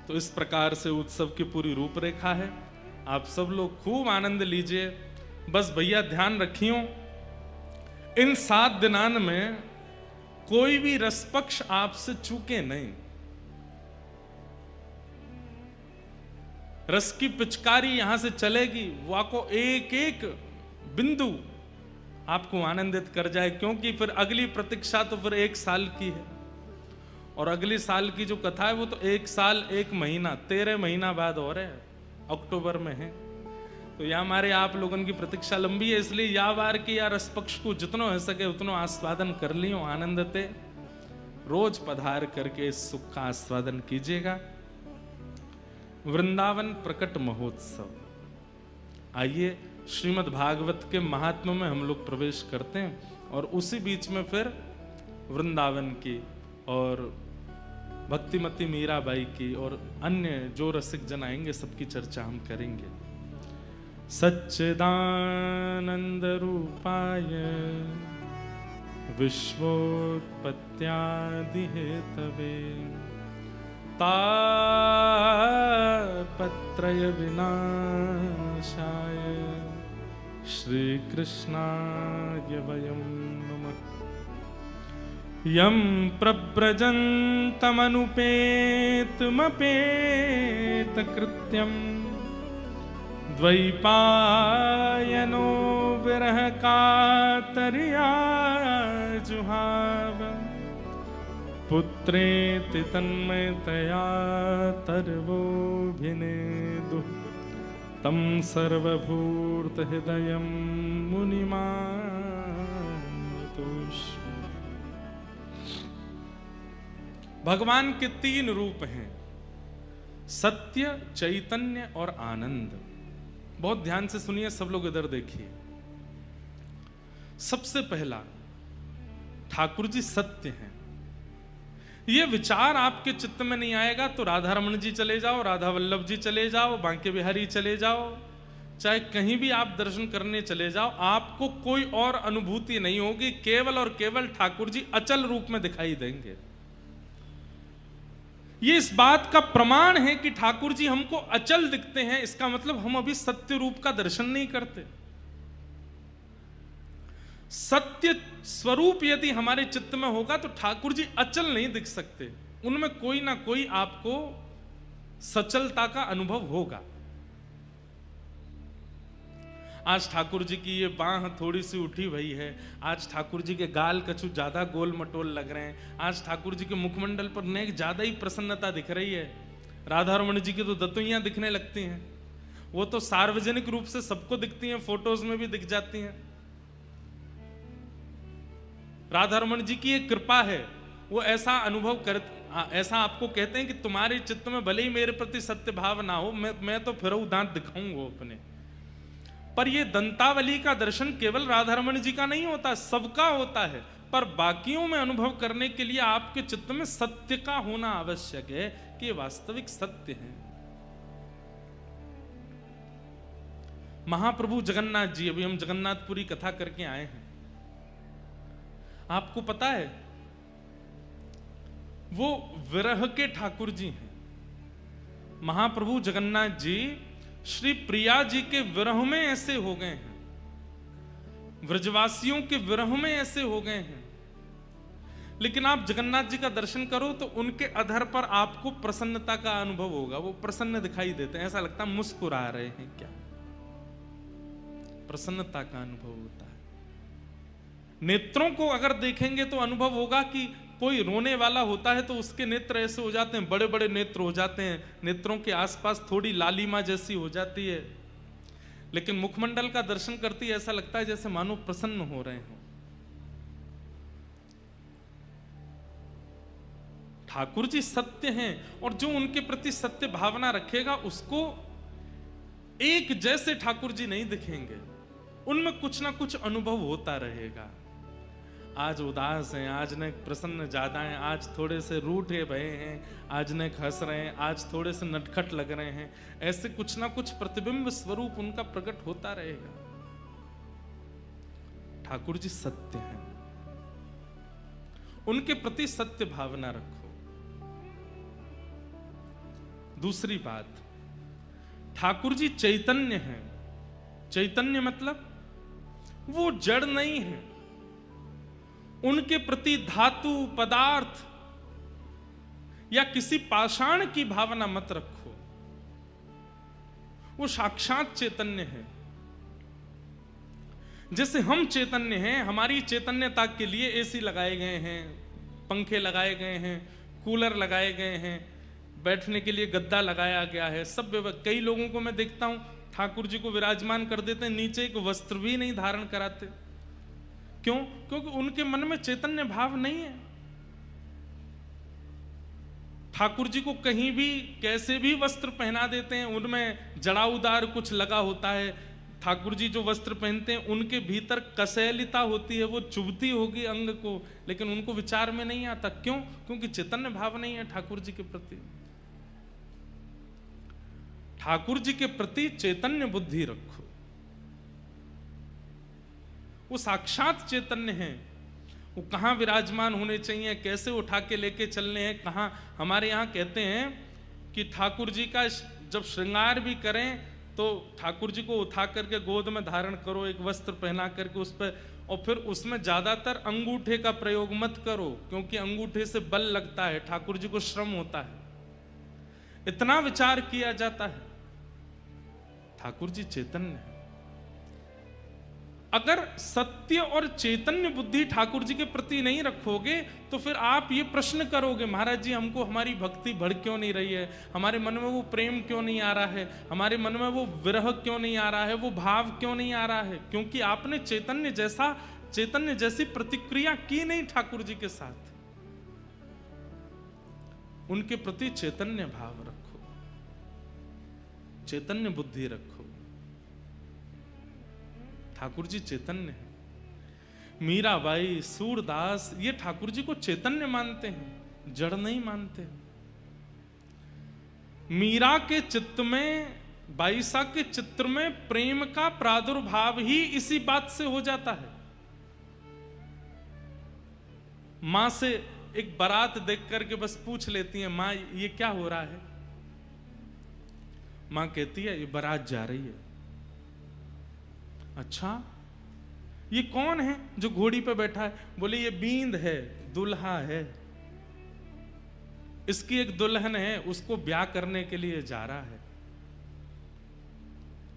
तो इस प्रकार से उत्सव की पूरी रूपरेखा है। आप सब लोग खूब आनंद लीजिए। बस भैया ध्यान रखियो, इन 7 दिनान में कोई भी रसपक्ष आपसे चूके नहीं। रस की पिचकारी यहां से चलेगी, वो आपको एक एक बिंदु आपको आनंदित कर जाए। क्योंकि फिर अगली प्रतीक्षा तो फिर 1 साल की है, और अगले साल की जो कथा है वो तो 1 साल 1 महीना 13 महीना बाद और है, अक्टूबर में है। तो यह हमारे आप लोगों की प्रतीक्षा लंबी है। इसलिए या बार की या रस पक्ष को जितनो हो सके उतनो आस्वादन कर लियो, आनंदते रोज पधार करके इस सुख का आस्वादन कीजिएगा। वृंदावन प्रकट महोत्सव। आइए श्रीमद् भागवत के महात्म्य में हम लोग प्रवेश करते हैं। और उसी बीच में फिर वृंदावन की और भक्तिमती मीराबाई की और अन्य जो रसिक जन आएंगे सबकी चर्चा हम करेंगे। सच्चिदानंद रूपाय विश्वोत्पत्त्यादि हेतवे तापत्रय विनाशाय श्री कृष्णाय वयं नमः। यं प्रव्रजन्तमनुपेतमपेतकृत्यं द्वैपायनो विरह कातर्या जुहाव पुत्रेति तन्मयतया तर्वोऽभिनेदुः तं सर्वभूतहृदयं मुनिमानतोऽस्मि। भगवान के 3 रूप हैं, सत्य, चैतन्य और आनंद। बहुत ध्यान से सुनिए, सब लोग इधर देखिए। सबसे पहला, ठाकुर जी सत्य हैं। ये विचार आपके चित्त में नहीं आएगा तो राधा रमन जी चले जाओ, राधा वल्लभ जी चले जाओ, बांके बिहारी चले जाओ, चाहे कहीं भी आप दर्शन करने चले जाओ, आपको कोई और अनुभूति नहीं होगी। केवल और केवल ठाकुर जी अचल रूप में दिखाई देंगे। ये इस बात का प्रमाण है कि ठाकुर जी हमको अचल दिखते हैं, इसका मतलब हम अभी सत्य रूप का दर्शन नहीं करते। सत्य स्वरूप यदि हमारे चित्त में होगा तो ठाकुर जी अचल नहीं दिख सकते, उनमें कोई ना कोई आपको सचलता का अनुभव होगा। आज ठाकुर जी की ये बांह थोड़ी सी उठी हुई है, आज ठाकुर जी के गाल कछु ज्यादा गोल मटोल लग रहे हैं, आज ठाकुर जी के मुखमंडल पर नेक ज्यादा ही प्रसन्नता दिख रही है। राधा रमन जी की तो दतुइयां दिखने लगती हैं, वो तो सार्वजनिक रूप से सबको दिखती हैं, फोटोज में भी दिख जाती हैं। राधा रमन जी की एक कृपा है, वो ऐसा अनुभव कर, ऐसा आपको कहते हैं कि तुम्हारे चित्त में भले ही मेरे प्रति सत्य भाव ना हो, मैं तो फिर दांत दिखाऊंगा अपने। पर ये दंतावली का दर्शन केवल राधा रमन जी का नहीं होता, सबका होता है। पर बाकियों में अनुभव करने के लिए आपके चित्त में सत्य का होना आवश्यक है कि ये वास्तविक सत्य है। महाप्रभु जगन्नाथ जी, अभी हम जगन्नाथपुरी कथा करके आए हैं, आपको पता है वो विरह के ठाकुर जी हैं। महाप्रभु जगन्नाथ जी श्री प्रिया जी के विरह में ऐसे हो गए हैं, व्रजवासियों के विरह में ऐसे हो गए हैं। लेकिन आप जगन्नाथ जी का दर्शन करो तो उनके अधर पर आपको प्रसन्नता का अनुभव होगा, वो प्रसन्न दिखाई देते हैं, ऐसा लगता है मुस्कुरा रहे हैं क्या, प्रसन्नता का अनुभव होता है। नेत्रों को अगर देखेंगे तो अनुभव होगा कि कोई रोने वाला होता है तो उसके नेत्र ऐसे हो जाते हैं, बड़े बड़े नेत्र हो जाते हैं, नेत्रों के आसपास थोड़ी लालिमा जैसी हो जाती है। लेकिन मुखमंडल का दर्शन करती है ऐसा लगता है जैसे मानो प्रसन्न हो रहे हो। ठाकुर जी सत्य हैं और जो उनके प्रति सत्य भावना रखेगा उसको एक जैसे ठाकुर जी नहीं दिखेंगे, उनमें कुछ ना कुछ अनुभव होता रहेगा। आज उदास हैं, आज न प्रसन्न ज्यादा हैं, आज थोड़े से रूठे भये हैं, आज न हंस रहे हैं, आज थोड़े से नटखट लग रहे हैं, ऐसे कुछ ना कुछ प्रतिबिंब स्वरूप उनका प्रकट होता रहेगा। ठाकुर जी सत्य हैं, उनके प्रति सत्य भावना रखो। दूसरी बात, ठाकुर जी चैतन्य हैं। चैतन्य मतलब वो जड़ नहीं है, उनके प्रति धातु पदार्थ या किसी पाषाण की भावना मत रखो, वो साक्षात चैतन्य है। जैसे हम चैतन्य हैं, हमारी चैतन्यता के लिए एसी लगाए गए हैं, पंखे लगाए गए हैं, कूलर लगाए गए हैं, बैठने के लिए गद्दा लगाया गया है, सब। कई लोगों को मैं देखता हूं ठाकुर जी को विराजमान कर देते हैं, नीचे एक वस्त्र भी नहीं धारण कराते। क्यों? क्योंकि उनके मन में चैतन्य भाव नहीं है। ठाकुर जी को कहीं भी कैसे भी वस्त्र पहना देते हैं, उनमें जड़ाउदार कुछ लगा होता है, ठाकुर जी जो वस्त्र पहनते हैं उनके भीतर कसैलिता होती है, वो चुभती होगी अंग को, लेकिन उनको विचार में नहीं आता। क्यों? क्योंकि चैतन्य भाव नहीं है ठाकुर जी के प्रति। ठाकुर जी के प्रति चैतन्य बुद्धि रखो। वो साक्षात चैतन्य है, वो कहां विराजमान होने चाहिए, कैसे उठा के लेके चलने हैं, कहां। हमारे यहां कहते हैं कि ठाकुर जी का जब श्रृंगार भी करें तो ठाकुर जी को उठा करके गोद में धारण करो, एक वस्त्र पहना करके उस पर, और फिर उसमें ज्यादातर अंगूठे का प्रयोग मत करो, क्योंकि अंगूठे से बल लगता है, ठाकुर जी को श्रम होता है। इतना विचार किया जाता है। ठाकुर जी चैतन्य है। अगर सत्य और चैतन्य बुद्धि ठाकुर जी के प्रति नहीं रखोगे तो फिर आप ये प्रश्न करोगे, महाराज जी हमको हमारी भक्ति बढ़ क्यों नहीं रही है, हमारे मन में वो प्रेम क्यों नहीं आ रहा है, हमारे मन में वो विरह क्यों नहीं आ रहा है, वो भाव क्यों नहीं आ रहा है? क्योंकि आपने चैतन्य जैसी प्रतिक्रिया की नहीं ठाकुर जी के साथ। उनके प्रति चैतन्य भाव रखो, चैतन्य बुद्धि रखो। ठाकुर जी चैतन्य है। मीराबाई, सूरदास ये ठाकुर जी को चैतन्य मानते हैं, जड़ नहीं मानते। मीरा के चित्त में, बाईसा के चित्र में प्रेम का प्रादुर्भाव ही इसी बात से हो जाता है। मां से एक बारात देख करके बस पूछ लेती है, मां ये क्या हो रहा है? मां कहती है ये बारात जा रही है। अच्छा, ये कौन है जो घोड़ी पे बैठा है? बोले ये बींद है, दुल्हा है, इसकी एक दुल्हन है, उसको ब्याह करने के लिए जा रहा है।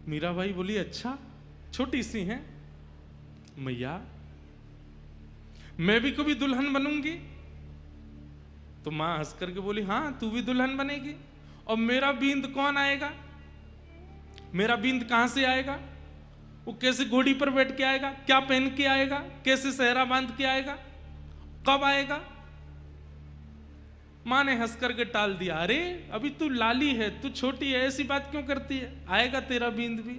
मीराबाई बोली अच्छा, छोटी सी है मैया, मैं भी कभी दुल्हन बनूंगी? तो मां हंस करके बोली हाँ तू भी दुल्हन बनेगी। और मेरा बींद कौन आएगा? मेरा बींद कहां से आएगा? वो कैसे घोड़ी पर बैठ के आएगा? क्या पहन के आएगा? कैसे सेहरा बांध के आएगा? कब आएगा? मां ने हंस करके टाल दिया, अरे अभी तू लाली है, तू छोटी है, ऐसी बात क्यों करती है, आएगा तेरा बींद भी।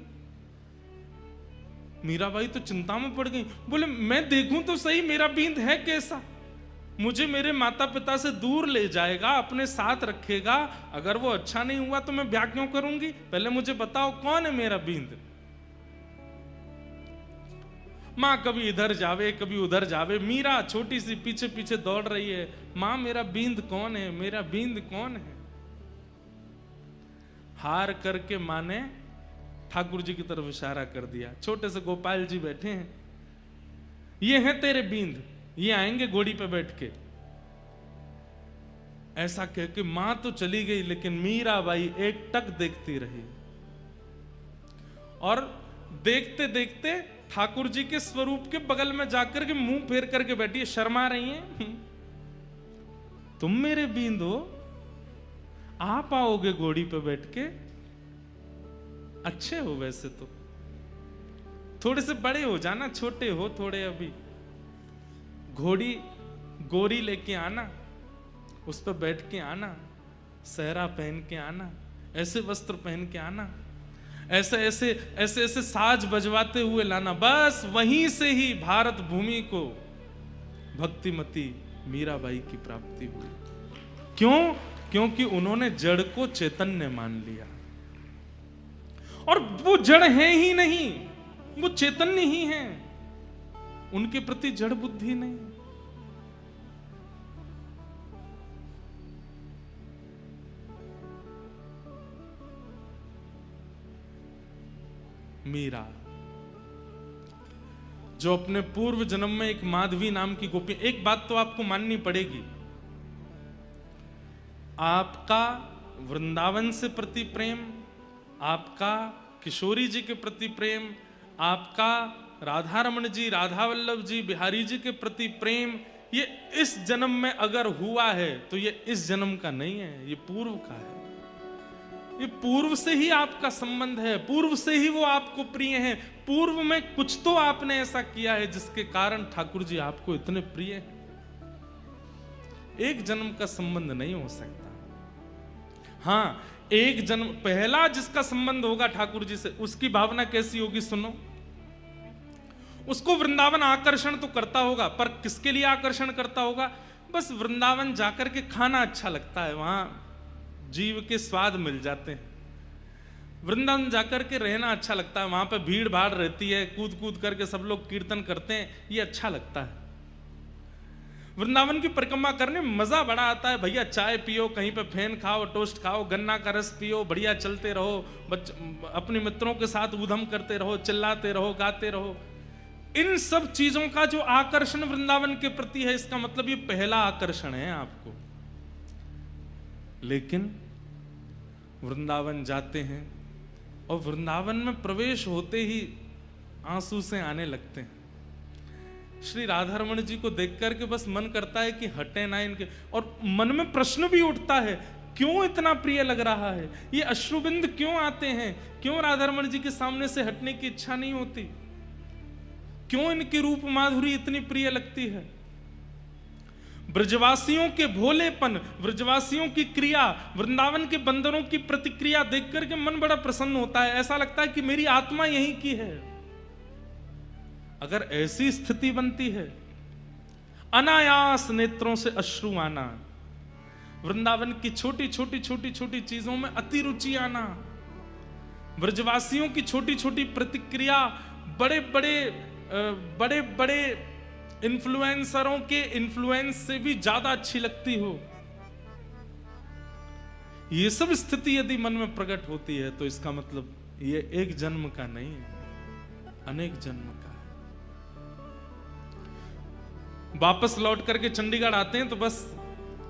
मीराबाई तो चिंता में पड़ गई, बोले मैं देखूं तो सही मेरा बींद है कैसा, मुझे मेरे माता पिता से दूर ले जाएगा, अपने साथ रखेगा, अगर वो अच्छा नहीं हुआ तो मैं ब्याह क्यों करूंगी? पहले मुझे बताओ कौन है मेरा बींद। मां कभी इधर जावे कभी उधर जावे, मीरा छोटी सी पीछे पीछे दौड़ रही है, मां मेरा बींद कौन है, मेरा बींद कौन है? हार करके मां ने ठाकुर जी की तरफ इशारा कर दिया। छोटे से गोपाल जी बैठे हैं, ये हैं तेरे बींद, ये आएंगे घोड़ी पे बैठ के। ऐसा कह के मां तो चली गई, लेकिन मीराबाई एक टक देखती रही, और देखते देखते ठाकुर जी के स्वरूप के बगल में जाकर के मुंह फेर करके बैठी है, शर्मा रही हैं। तुम मेरे बींद हो, आप आओगे घोड़ी पे बैठ के? अच्छे हो वैसे तो, थोड़े से बड़े हो जाना, छोटे हो थोड़े अभी। घोड़ी गोरी लेके आना, उस पर बैठ के आना, सहरा पहन के आना, ऐसे वस्त्र पहन के आना, ऐसे ऐसे ऐसे ऐसे साज बजवाते हुए लाना। बस वहीं से ही भारत भूमि को भक्तिमती मीराबाई की प्राप्ति हुई। क्यों? क्योंकि उन्होंने जड़ को चैतन्य मान लिया, और वो जड़ है ही नहीं, वो चैतन्य ही है, उनके प्रति जड़ बुद्धि नहीं। मीरा जो अपने पूर्व जन्म में एक माधवी नाम की गोपी, एक बात तो आपको माननी पड़ेगी, आपका वृंदावन से प्रति प्रेम, आपका किशोरी जी के प्रति प्रेम, आपका राधा रमण जी, राधा वल्लभ जी, बिहारी जी के प्रति प्रेम, ये इस जन्म में अगर हुआ है तो ये इस जन्म का नहीं है, ये पूर्व का है। ये पूर्व से ही आपका संबंध है, पूर्व से ही वो आपको प्रिय हैं, पूर्व में कुछ तो आपने ऐसा किया है जिसके कारण ठाकुर जी आपको इतने प्रिय हैं। एक जन्म का संबंध नहीं हो सकता। हाँ, एक जन्म पहला जिसका संबंध होगा ठाकुर जी से, उसकी भावना कैसी होगी सुनो। उसको वृंदावन आकर्षण तो करता होगा, पर किसके लिए आकर्षण करता होगा? बस वृंदावन जाकर के खाना अच्छा लगता है, वहां जीव के स्वाद मिल जाते हैं। वृंदावन जाकर के रहना अच्छा लगता है, वहां पे भीड़ भाड़ रहती है, कूद कूद करके सब लोग कीर्तन करते हैं, ये अच्छा लगता है। वृंदावन की परिक्रमा करने में मजा बड़ा आता है भैया। चाय पियो, कहीं पे फेन खाओ, टोस्ट खाओ, गन्ना का रस पियो, बढ़िया चलते रहो, अपने मित्रों के साथ ऊधम करते रहो, चिल्लाते रहो, गाते रहो। इन सब चीजों का जो आकर्षण वृंदावन के प्रति है, इसका मतलब ये पहला आकर्षण है आपको। लेकिन वृंदावन जाते हैं और वृंदावन में प्रवेश होते ही आंसू से आने लगते हैं। श्री राधारमण जी को देख करके बस मन करता है कि हटे ना इनके, और मन में प्रश्न भी उठता है, क्यों इतना प्रिय लग रहा है, ये अश्रुबिंद क्यों आते हैं, क्यों राधारमण जी के सामने से हटने की इच्छा नहीं होती, क्यों इनकी रूप माधुरी इतनी प्रिय लगती है। ब्रजवासियों के भोलेपन, ब्रजवासियों की क्रिया, वृंदावन के बंदरों की प्रतिक्रिया देख करके मन बड़ा प्रसन्न होता है। ऐसा लगता है कि मेरी आत्मा यहीं की है। अगर ऐसी स्थिति बनती है, अनायास नेत्रों से अश्रु आना, वृंदावन की छोटी छोटी चीजों में अति रुचि आना, ब्रजवासियों की छोटी छोटी प्रतिक्रिया बड़े बड़े इन्फ्लुएंसरों के इन्फ्लुएंस से भी ज्यादा अच्छी लगती हो, ये सब स्थिति यदि मन में प्रकट होती है, तो इसका मतलब ये एक जन्म का नहीं है, अनेक जन्म का है। वापस लौट करके चंडीगढ़ आते हैं तो बस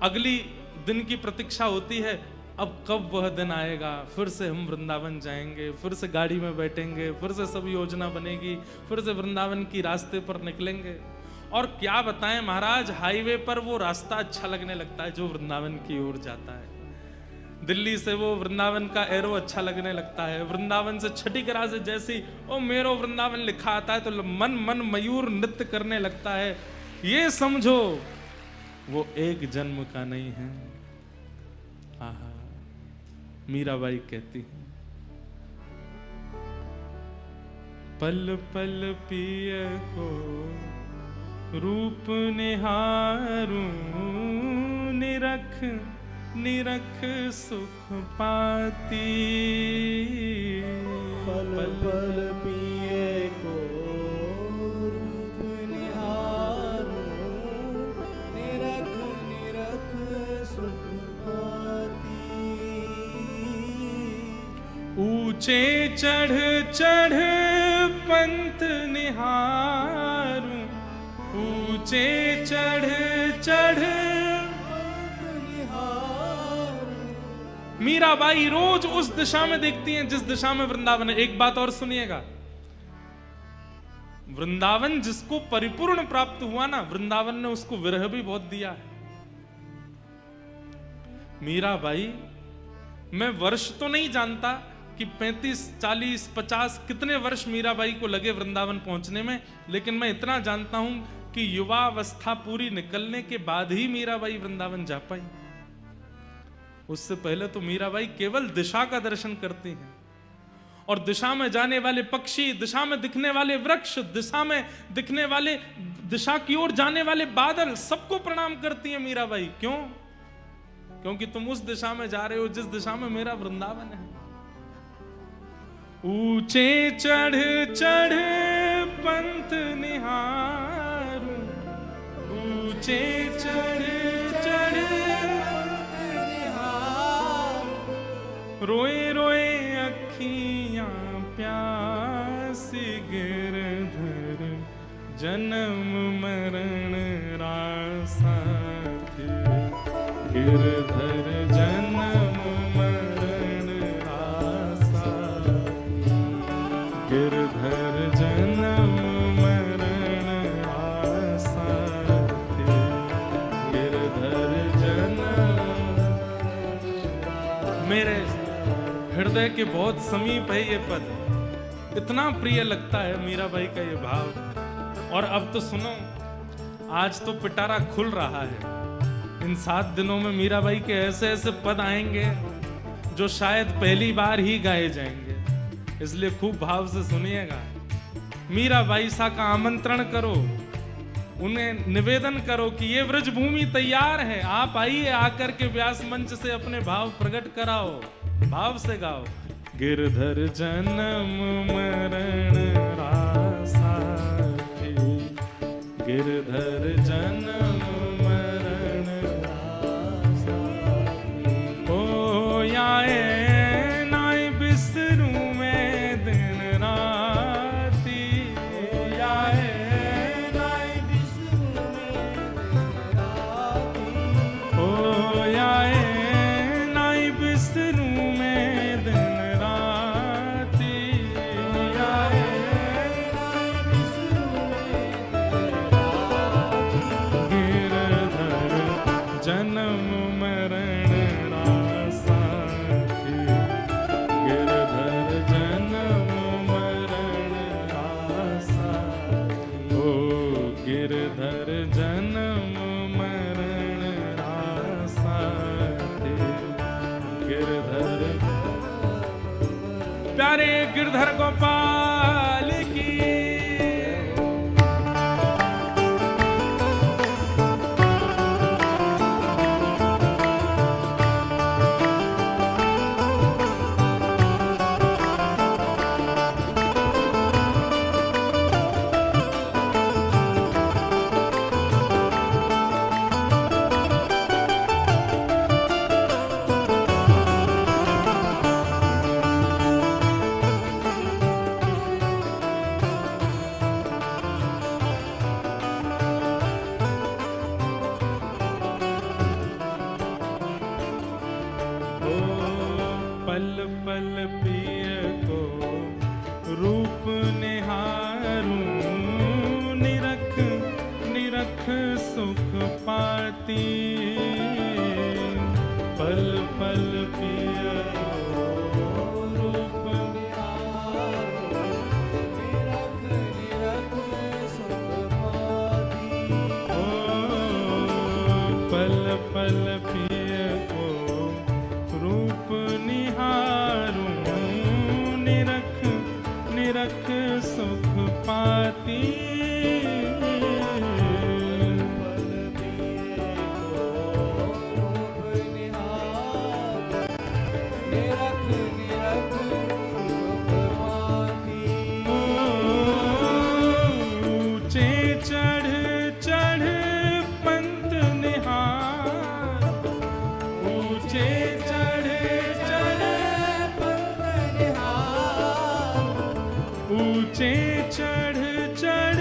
अगली दिन की प्रतीक्षा होती है, अब कब वह दिन आएगा, फिर से हम वृंदावन जाएंगे, फिर से गाड़ी में बैठेंगे, फिर से सब योजना बनेगी, फिर से वृंदावन की रास्ते पर निकलेंगे। और क्या बताएं महाराज, हाईवे पर वो रास्ता अच्छा लगने लगता है जो वृंदावन की ओर जाता है। दिल्ली से वो वृंदावन का एरो अच्छा लगने लगता है। वृंदावन से छठीकरा से जैसी ओ मेरो वृंदावन लिखा आता है तो मन मयूर नृत्य करने लगता है। ये समझो वो एक जन्म का नहीं है। आहा, मीराबाई कहती है, पल पल पिय को रूप निहारूं, निरख निरख सुख पाती। पल पल पिय को रूप निहारूं, निरख निरख सुख पाती। ऊंचे चढ़ चढ़ पंथ निहारूं, ऊंचे चढ़ चढ़। मीराबाई रोज उस दिशा में देखती हैं जिस दिशा में वृंदावन है। एक बात और सुनिएगा, वृंदावन जिसको परिपूर्ण प्राप्त हुआ ना, वृंदावन ने उसको विरह भी बहुत दिया है। मीराबाई, मैं वर्ष तो नहीं जानता कि 35, 40, 50 कितने वर्ष मीराबाई को लगे वृंदावन पहुंचने में, लेकिन मैं इतना जानता हूं कि युवावस्था पूरी निकलने के बाद ही मीराबाई वृंदावन जा पाई। उससे पहले तो मीराबाई केवल दिशा का दर्शन करती हैं, और दिशा में जाने वाले पक्षी, दिशा में दिखने वाले वृक्ष, दिशा में दिखने वाले, दिशा की ओर जाने वाले बादल, सबको प्रणाम करती हैं मीराबाई। क्यों? क्योंकि तुम उस दिशा में जा रहे हो जिस दिशा में मेरा वृंदावन है। ऊंचे चढ़ चढ़ पंथ निहारूं, ऊंचे चढ़ चढ़ रोए रोए अखियां प्यासी, गिरधर जन्म मरण रासा थे, गिरधर जन्म मरण रासा, गिरधर जन्म मरण रासा थे, गिरधर जन्म। मेरे हृदय के बहुत समीप है ये पद, इतना प्रिय लगता है मीराबाई का ये भाव। और अब तो सुनो, आज तो पिटारा खुल रहा है। इन 7 दिनों में मीराबाई के ऐसे ऐसे पद आएंगे जो शायद पहली बार ही गाए जाएंगे, इसलिए खूब भाव से सुनिएगा। मीराबाई सा का आमंत्रण करो, उन्हें निवेदन करो कि ये व्रजभूमि तैयार है, आप आइए, आकर के व्यास मंच से अपने भाव प्रकट कराओ, भाव से गाओ। गिरधर जन्म मरण रासा थी, गिरधर जन्म मरण रासा थी। ओ याए नाय बिसरू में दिन राती, याए नाय बिसरू में दिन राती। ओ याए नाय बिसरू में दिन प्यारे गिरधर गोपाल की। पल पल पिय को रूप निहारूं, निरख निरख सुख पाती। पल पल पिय को रूप निहारूं, निरख निरख सुख पाती। ओ पल पल पिय को रूप निहारूं, निरख निरख सुख पाती। पल पिए को रूप निहारूं, निरख निरख सुख पाती। ऊंचे चढ़ चढ़ पंत निहार, ऊंचे ऊंचे चढ़ चढ़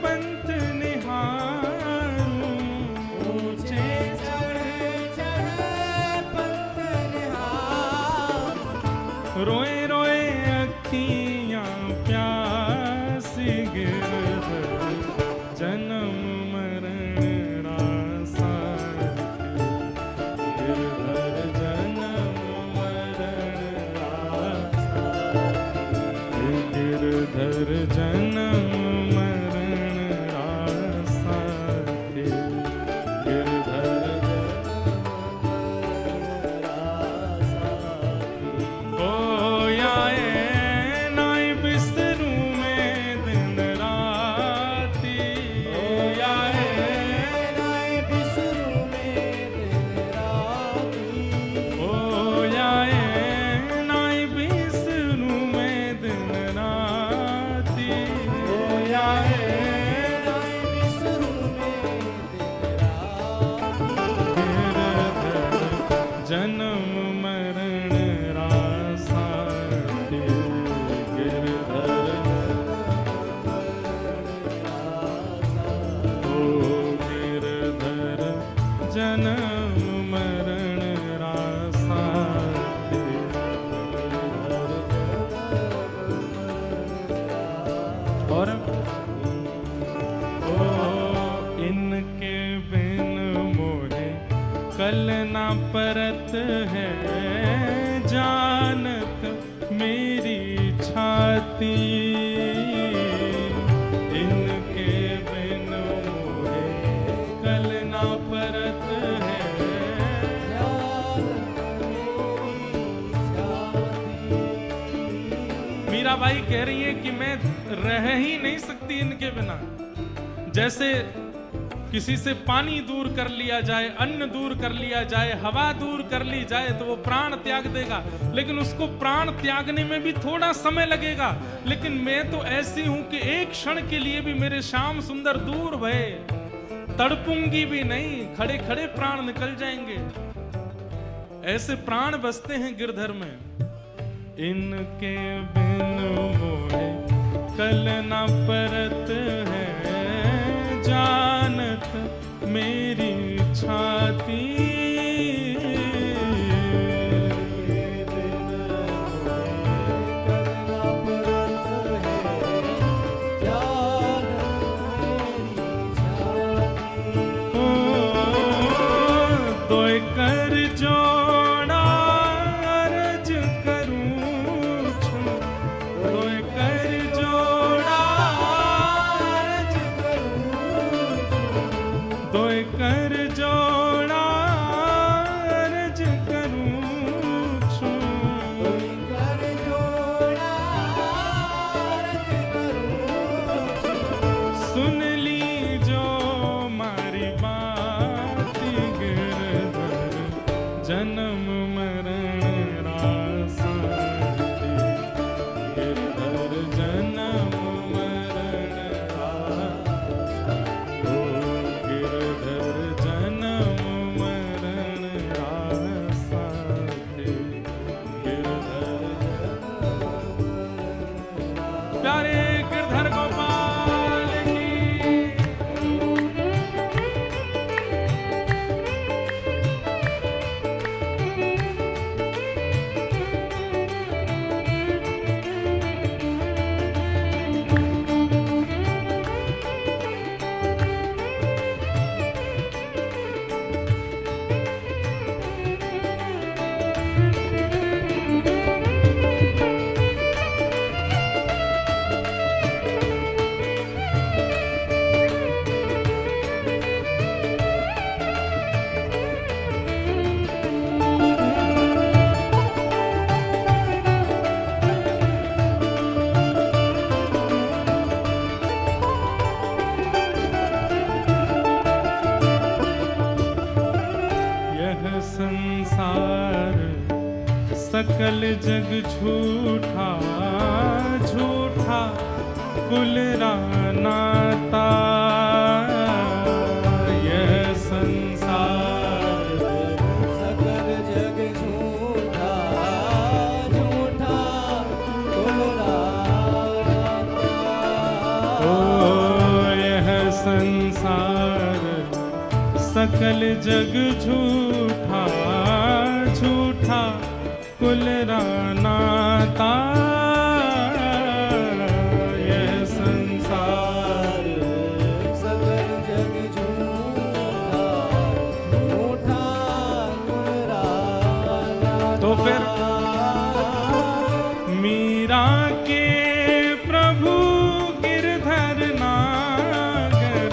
पंत निहारूं, ऊंचे चढ़ चढ़ पंत निहारूं। रोए रोए अखियां प्यासी, गिरधर जन्म मरण रासा थी, गिरधर जन्म मरण रासा थी, गिरधर जन्म मरण रासा थी, गिरधर जन्म मरण रासा थी। ओ याए नाय बिसरू में दिन राती, ओ याए नाय बिसरू में दिन राती। ओ याए नाय बिसरू में दिन राती, ओ याए नाय बिसरू में दिन राती। गिरधर जन्म मरण रासा थी, गिरधर ओ गिरधर जन्म मरण रासा थी। और ओ इनके बिन मोहे कल ना परत है, जानत मेरी छाती। इनके बिन मोहे कल ना परत है, जानत मेरी मीराबाई कह रही है कि मैं रह ही नहीं सकती इनके बिना। जैसे किसी से पानी दूर कर लिया जाए, अन्न दूर कर लिया जाए, हवा दूर कर ली जाए तो वो प्राण त्याग देगा, लेकिन उसको प्राण त्यागने में भी थोड़ा समय लगेगा। लेकिन मैं तो ऐसी हूं कि एक क्षण के लिए भी मेरे श्याम सुंदर दूर भये, तड़पूंगी भी नहीं, खड़े खड़े प्राण निकल जाएंगे। ऐसे प्राण बसते हैं गिरधर में। इनके बिन मोहे कल न परत है, जानत मेरी छाती। तोय कर जोड़ा अर्ज करूं छू, तोय कर जोड़ा अर्ज करूं छू, तोय कर जोड़ा अर्ज करूं छू, तोय कर जोड़ा अर्ज करूं छू। सुन ली जो मारी बात गिरधर, जन्म मरण रासाती, गिरधर जन्म मरण रासाती, गिरधर जन्म मरण रासाती, गिरधर जन्म। प्यारे गिरधर गोपाल की। यह संसार सकल जग झूठा, झूठा कुल नाता। यह संसार सकल जग झूठा, झूठा कुल नाता। ओ यह संसार सकल जग झूठा, झूठा कुल नाता। यह संसार सकल जग झूठा, झूठा कुल नाता। तो फिर मीरा के प्रभु गिरधर नागर,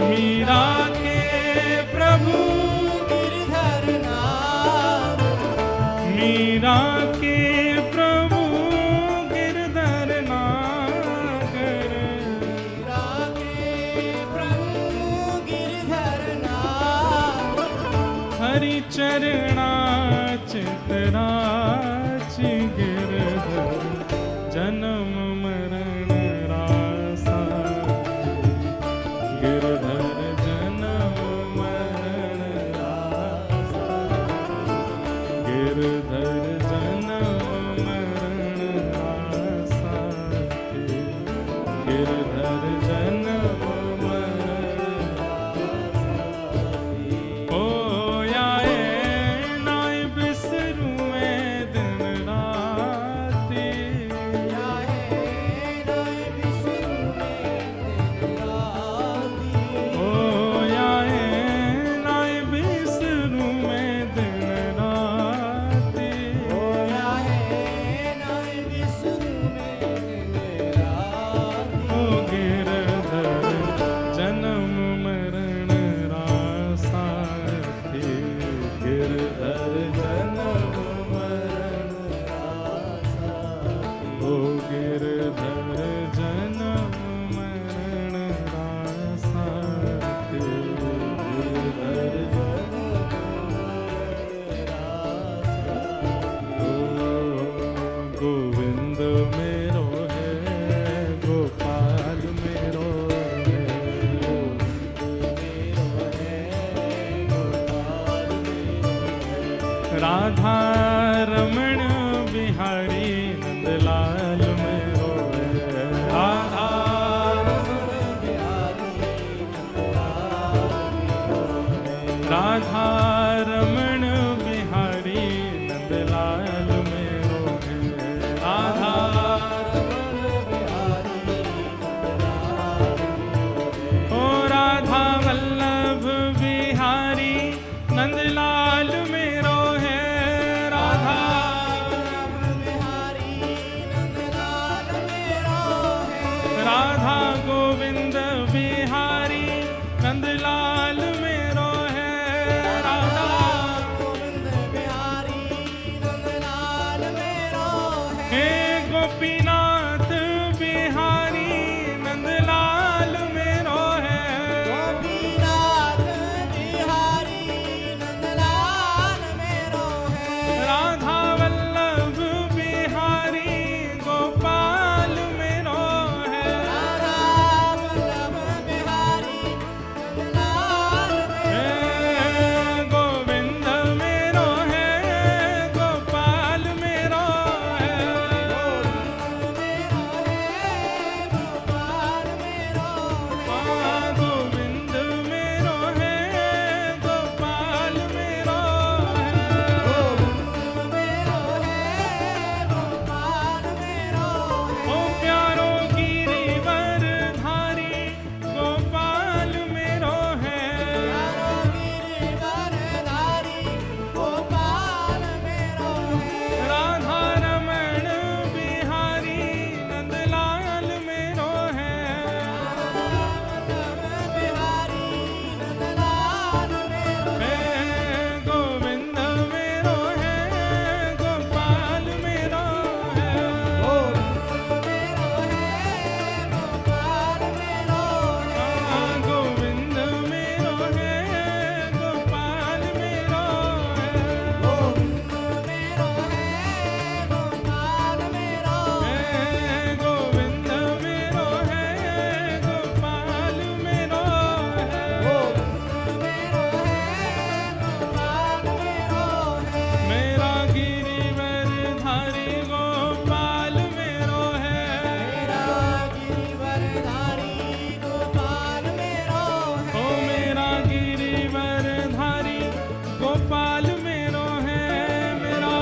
मीरा के प्रभु गिरधर नागर, मीरा के प्रभु गिरधर नागर। मीरा के प्रभु गिरधर नागर। हरि चरणा चितराच गिरधर, जन्म मरण रासाती, गिरधर जन्म मरण रासाती, गिरधर जन्म मरण रासाती, गिरधर जन्म मरण रासाती। ओ आए गोविंद मेरो है, गोपाल मेरो है, राधा रमण बिहारी नंदलाल मेरो है, राधा राधा रमण बिहारी नंदलाल मेरो है, राधा ओ राधा वल्लभ बिहारी नंदलाल मेरो है, राधा राधा गोविंद बिहारी नंदलाल मेरो है, राधा हे गोपीनाथ बिहारी नंदलाल मेरो है, राधा वल्लभ बिहारी गोपाल मेरो है, हे गोविंद मेरो है, गोपाल मेरो है, गोविंद मेरो है, गोपाल मेरो है, ओ प्यारो गिरिवर धारी गोपाल मेरो है, राधा रमण बिहारी नंदलाल मेरो है, हे गोविंद मेरो है, गोपाल मेरो है, गोविंद मेरो है, गोपाल मेरो है, हे गोविंद मेरो है, गोपाल मेरो है, मेरा गिरिवर धारी गोपाल मेरो है, ओ मेरा गिरिवर धारी गोपाल मेरो है, मेरा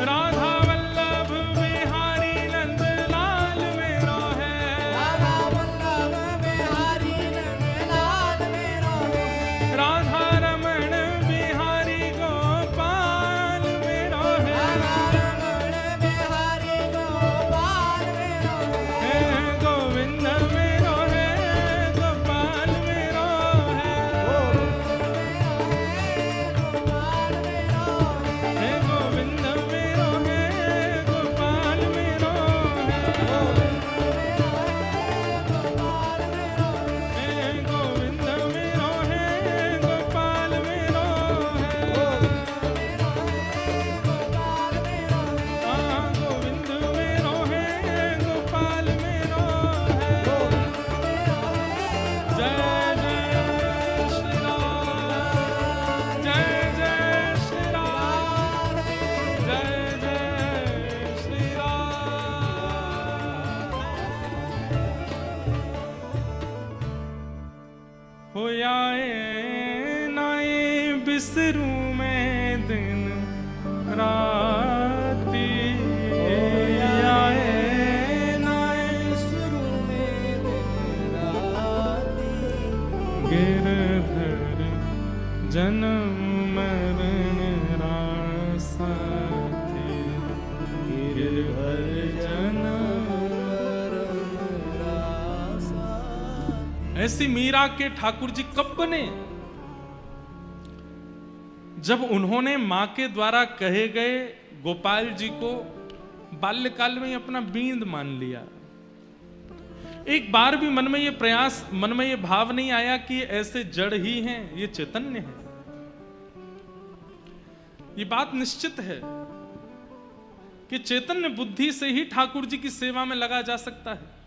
राधा वल्लभ बिहारी नंदलाल मेरो है, राधा रमण बिहारी गोपाल मेरो है, हे गोविंद मेरो है, गोपाल मेरो है, हे गोविंद मेरो है, गोपाल मेरो है, हे गोविंद मेरो है, गोपाल मेरो है, गोविंद मेरो है, गोपाल मेरो है, जय जय श्री राम, जय जय श्री राम, जय जय श्री राम, हो आए नाए बिसरू में दिन राती, आए नाए गिरधर जन्म मरण रासाती, गिरधर जन्म ऐसी मीरा के ठाकुर जी कब बने? जब उन्होंने मां के द्वारा कहे गए गोपाल जी को बाल्यकाल में ही अपना बींद मान लिया। एक बार भी मन में ये प्रयास, मन में ये भाव नहीं आया कि ये ऐसे जड़ ही हैं, ये चैतन्य है। ये बात निश्चित है कि चैतन्य बुद्धि से ही ठाकुर जी की सेवा में लगा जा सकता है।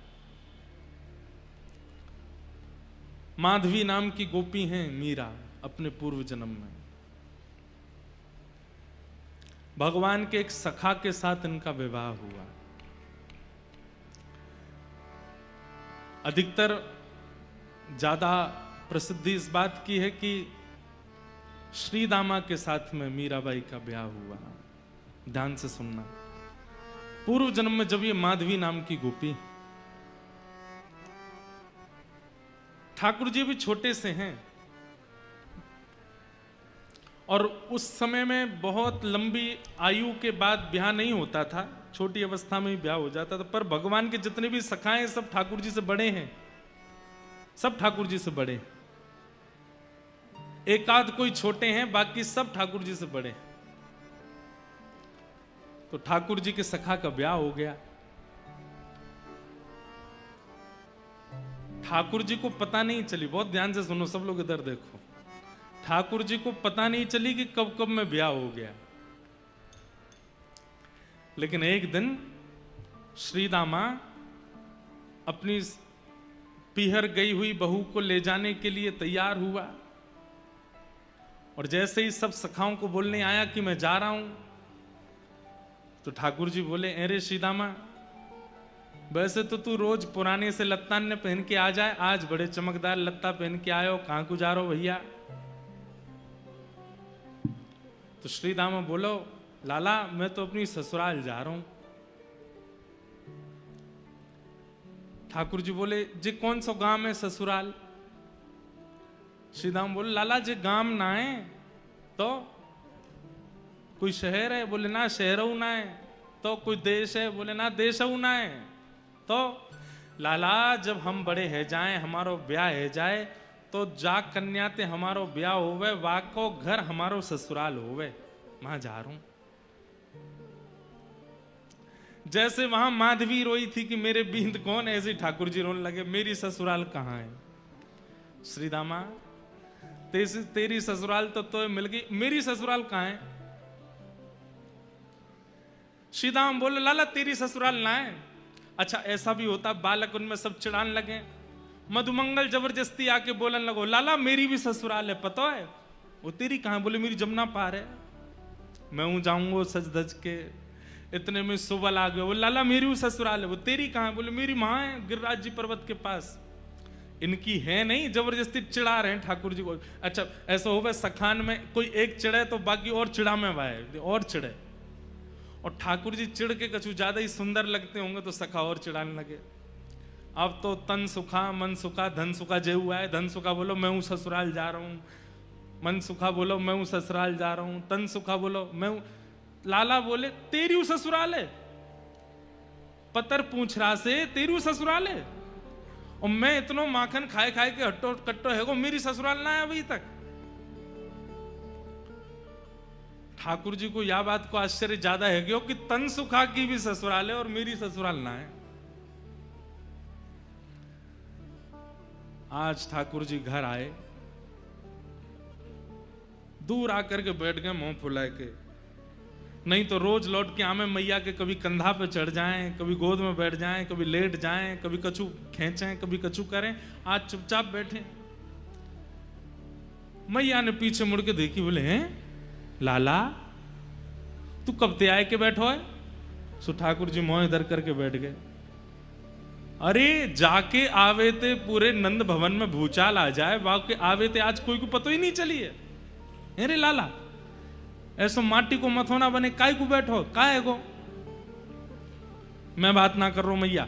माधवी नाम की गोपी हैं मीरा, अपने पूर्व जन्म में भगवान के एक सखा के साथ इनका विवाह हुआ। अधिकतर ज्यादा प्रसिद्धि इस बात की है कि श्री दामा के साथ में मीराबाई का ब्याह हुआ। ध्यान से सुनना, पूर्व जन्म में जब ये माधवी नाम की गोपी, ठाकुर जी भी छोटे से हैं और उस समय में बहुत लंबी आयु के बाद ब्याह नहीं होता था, छोटी अवस्था में ही ब्याह हो जाता था। पर भगवान के जितने भी सखाए सब ठाकुर जी से बड़े हैं, सब ठाकुर जी से बड़े। एक आध कोई छोटे हैं, बाकी सब ठाकुर जी से बड़े। तो ठाकुर जी के सखा का ब्याह हो गया। ठाकुर जी को पता नहीं चली, बहुत ध्यान से सुनो सब लोग, इधर देखो, ठाकुर जी को पता नहीं चली कि कब कब में ब्याह हो गया। लेकिन एक दिन श्री दामा अपनी पीहर गई हुई बहू को ले जाने के लिए तैयार हुआ और जैसे ही सब सखाओं को बोलने आया कि मैं जा रहा हूं, तो ठाकुर जी बोले, अरे श्री दामा, वैसे तो तू रोज पुराने से लत्ता ने पहन के आ जाए, आज बड़े चमकदार लत्ता पहन के आयो, कहां को जा रहे हो भैया? तो श्री दामा बोलो, लाला मैं तो अपनी ससुराल जा रहा हूं। ठाकुर जी बोले, जी कौन सा गांव है ससुराल? श्री दामा बोले, लाला जी गांव ना है तो कोई शहर है? बोले ना शहर ना है। तो कोई देश है? बोले ना देश ना है। तो लाला जब हम बड़े है जाए, हमारो ब्याह है जाए, तो जा कन्याते हमारो ब्याह होवे, वाको घर हमारो ससुराल होवे, वहां जा रहा हूं। जैसे वहां माधवी रोई थी कि मेरे बींद कौन, ऐसे ठाकुर जी रोने लगे, मेरी ससुराल कहां है? श्री दामा तेरी ससुराल तो मिल गई, मेरी ससुराल कहां है? श्री दामा बोले, लाला तेरी ससुराल ना है। अच्छा ऐसा भी होता, बालक उनमें सब चिढ़ाने लगे। मधुमंगल जबरदस्ती आके बोलने लगो, लाला मेरी भी ससुराल है, पता है? वो तेरी कहां? बोले मेरी जमुना पार है, मैं हूं जाऊंगा सज धज के। इतने में सुबल आ गए, वो लाला मेरी भी ससुराल है। वो तेरी कहां? बोले मेरी मां है गिरिराज जी पर्वत के पास। इनकी है नहीं, जबरदस्ती चिढ़ा रहे हैं ठाकुर जी को। अच्छा ऐसा हो गया सखान में कोई एक चिढ़े तो बाकी और चिढ़ा में वाए और चिढ़े, और ठाकुर जी चिढ़ के कछु ज्यादा ही सुंदर लगते होंगे तो सखा और चिढ़ाने लगे। अब तो तन सुखा मन सुखा धन सुखा जे हुआ है। धन सुखा बोलो मैं हूं ससुराल जा रहा हूं, मन सुखा बोलो मैं हूं ससुराल जा रहा हूं, तन सुखा बोलो मैं हूं। लाला बोले तेरी हूं ससुराल है, पतर पूछ रहा से तेरी हूं ससुराल है, और मैं इतनो माखन खाए खाए के हट्टो कट्टो है को मेरी ससुराल ना है अभी तक। ठाकुर जी को यह बात को आश्चर्य ज्यादा है कि तन सुखा की भी ससुराल है और मेरी ससुराल ना है। आज ठाकुर जी घर आए, दूर आकर के बैठ गए मुंह फुला के। नहीं तो रोज लौट के आमे मैया के कभी कंधा पे चढ़ जाएं, कभी गोद में बैठ जाएं, कभी लेट जाएं, कभी कछु खींचें, कभी कछु करें। आज चुपचाप बैठे। मैया ने पीछे मुड़ के देखी, बोले हैं लाला तू कब ते आए के बैठो है? सो ठाकुर जी मोह इधर करके बैठ गए। अरे जाके आवे थे पूरे नंद भवन में भूचाल आ जाए, बाकी आवे थे आज कोई को पतो ही नहीं चली है। अरे लाला ऐसो माटी को मथोना बने काय को बैठो, काय को? मैं बात ना कर रहा हूं मैया।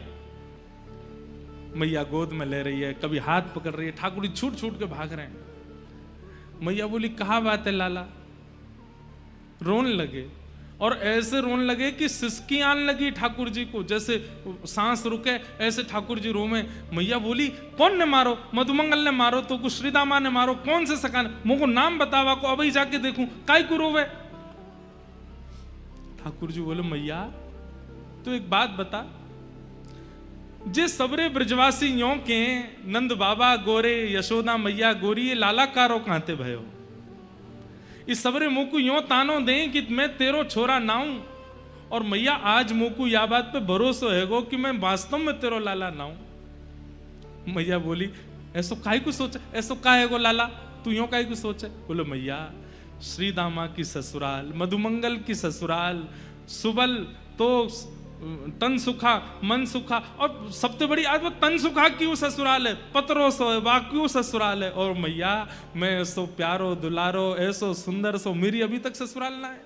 मैया गोद में ले रही है, कभी हाथ पकड़ रही है, ठाकुर जी छूट छूट के भाग रहे हैं। मैया बोली कहा बात है लाला? रोने लगे, और ऐसे रोने लगे कि सिसकी आने लगी ठाकुर जी को, जैसे सांस रुके ऐसे ठाकुर जी रोवे। मैया बोली कौन ने मारो? मधुमंगल ने मारो तो कुछ श्रीदामा ने मारो, कौन से सकान? मुझको नाम बतावा को अभी जाके देखूं, काय को रोवे? ठाकुर जी बोले मैया तो एक बात बता, जे सबरे ब्रजवासी यो के नंद बाबा गोरे, यशोदा मैया गोरी, ये लाला कारो कहते भयो? इस सबरे मोकू यो तानो दें कि मैं तेरो छोरा नाऊं। और मैया आज मोकू या बात पे भरोसा हैगो कि मैं वास्तव में तेरो लाला नाऊं। मैया बोली ऐसो काहे को सोचे, ऐसो काहे है गो लाला, तू यो काहे को सोचे। बोलो मैया श्री दामा की ससुराल, मधुमंगल की ससुराल, सुबल तो तन सुखा मन सुखा, और सबसे बड़ी आज वो तन सुखा क्यों ससुराल है, पतरो सो है वा क्यों ससुराल है। और मैया मैं ऐसो प्यारो दुलारो ऐसो सुंदर सो मेरी अभी तक ससुराल ना है।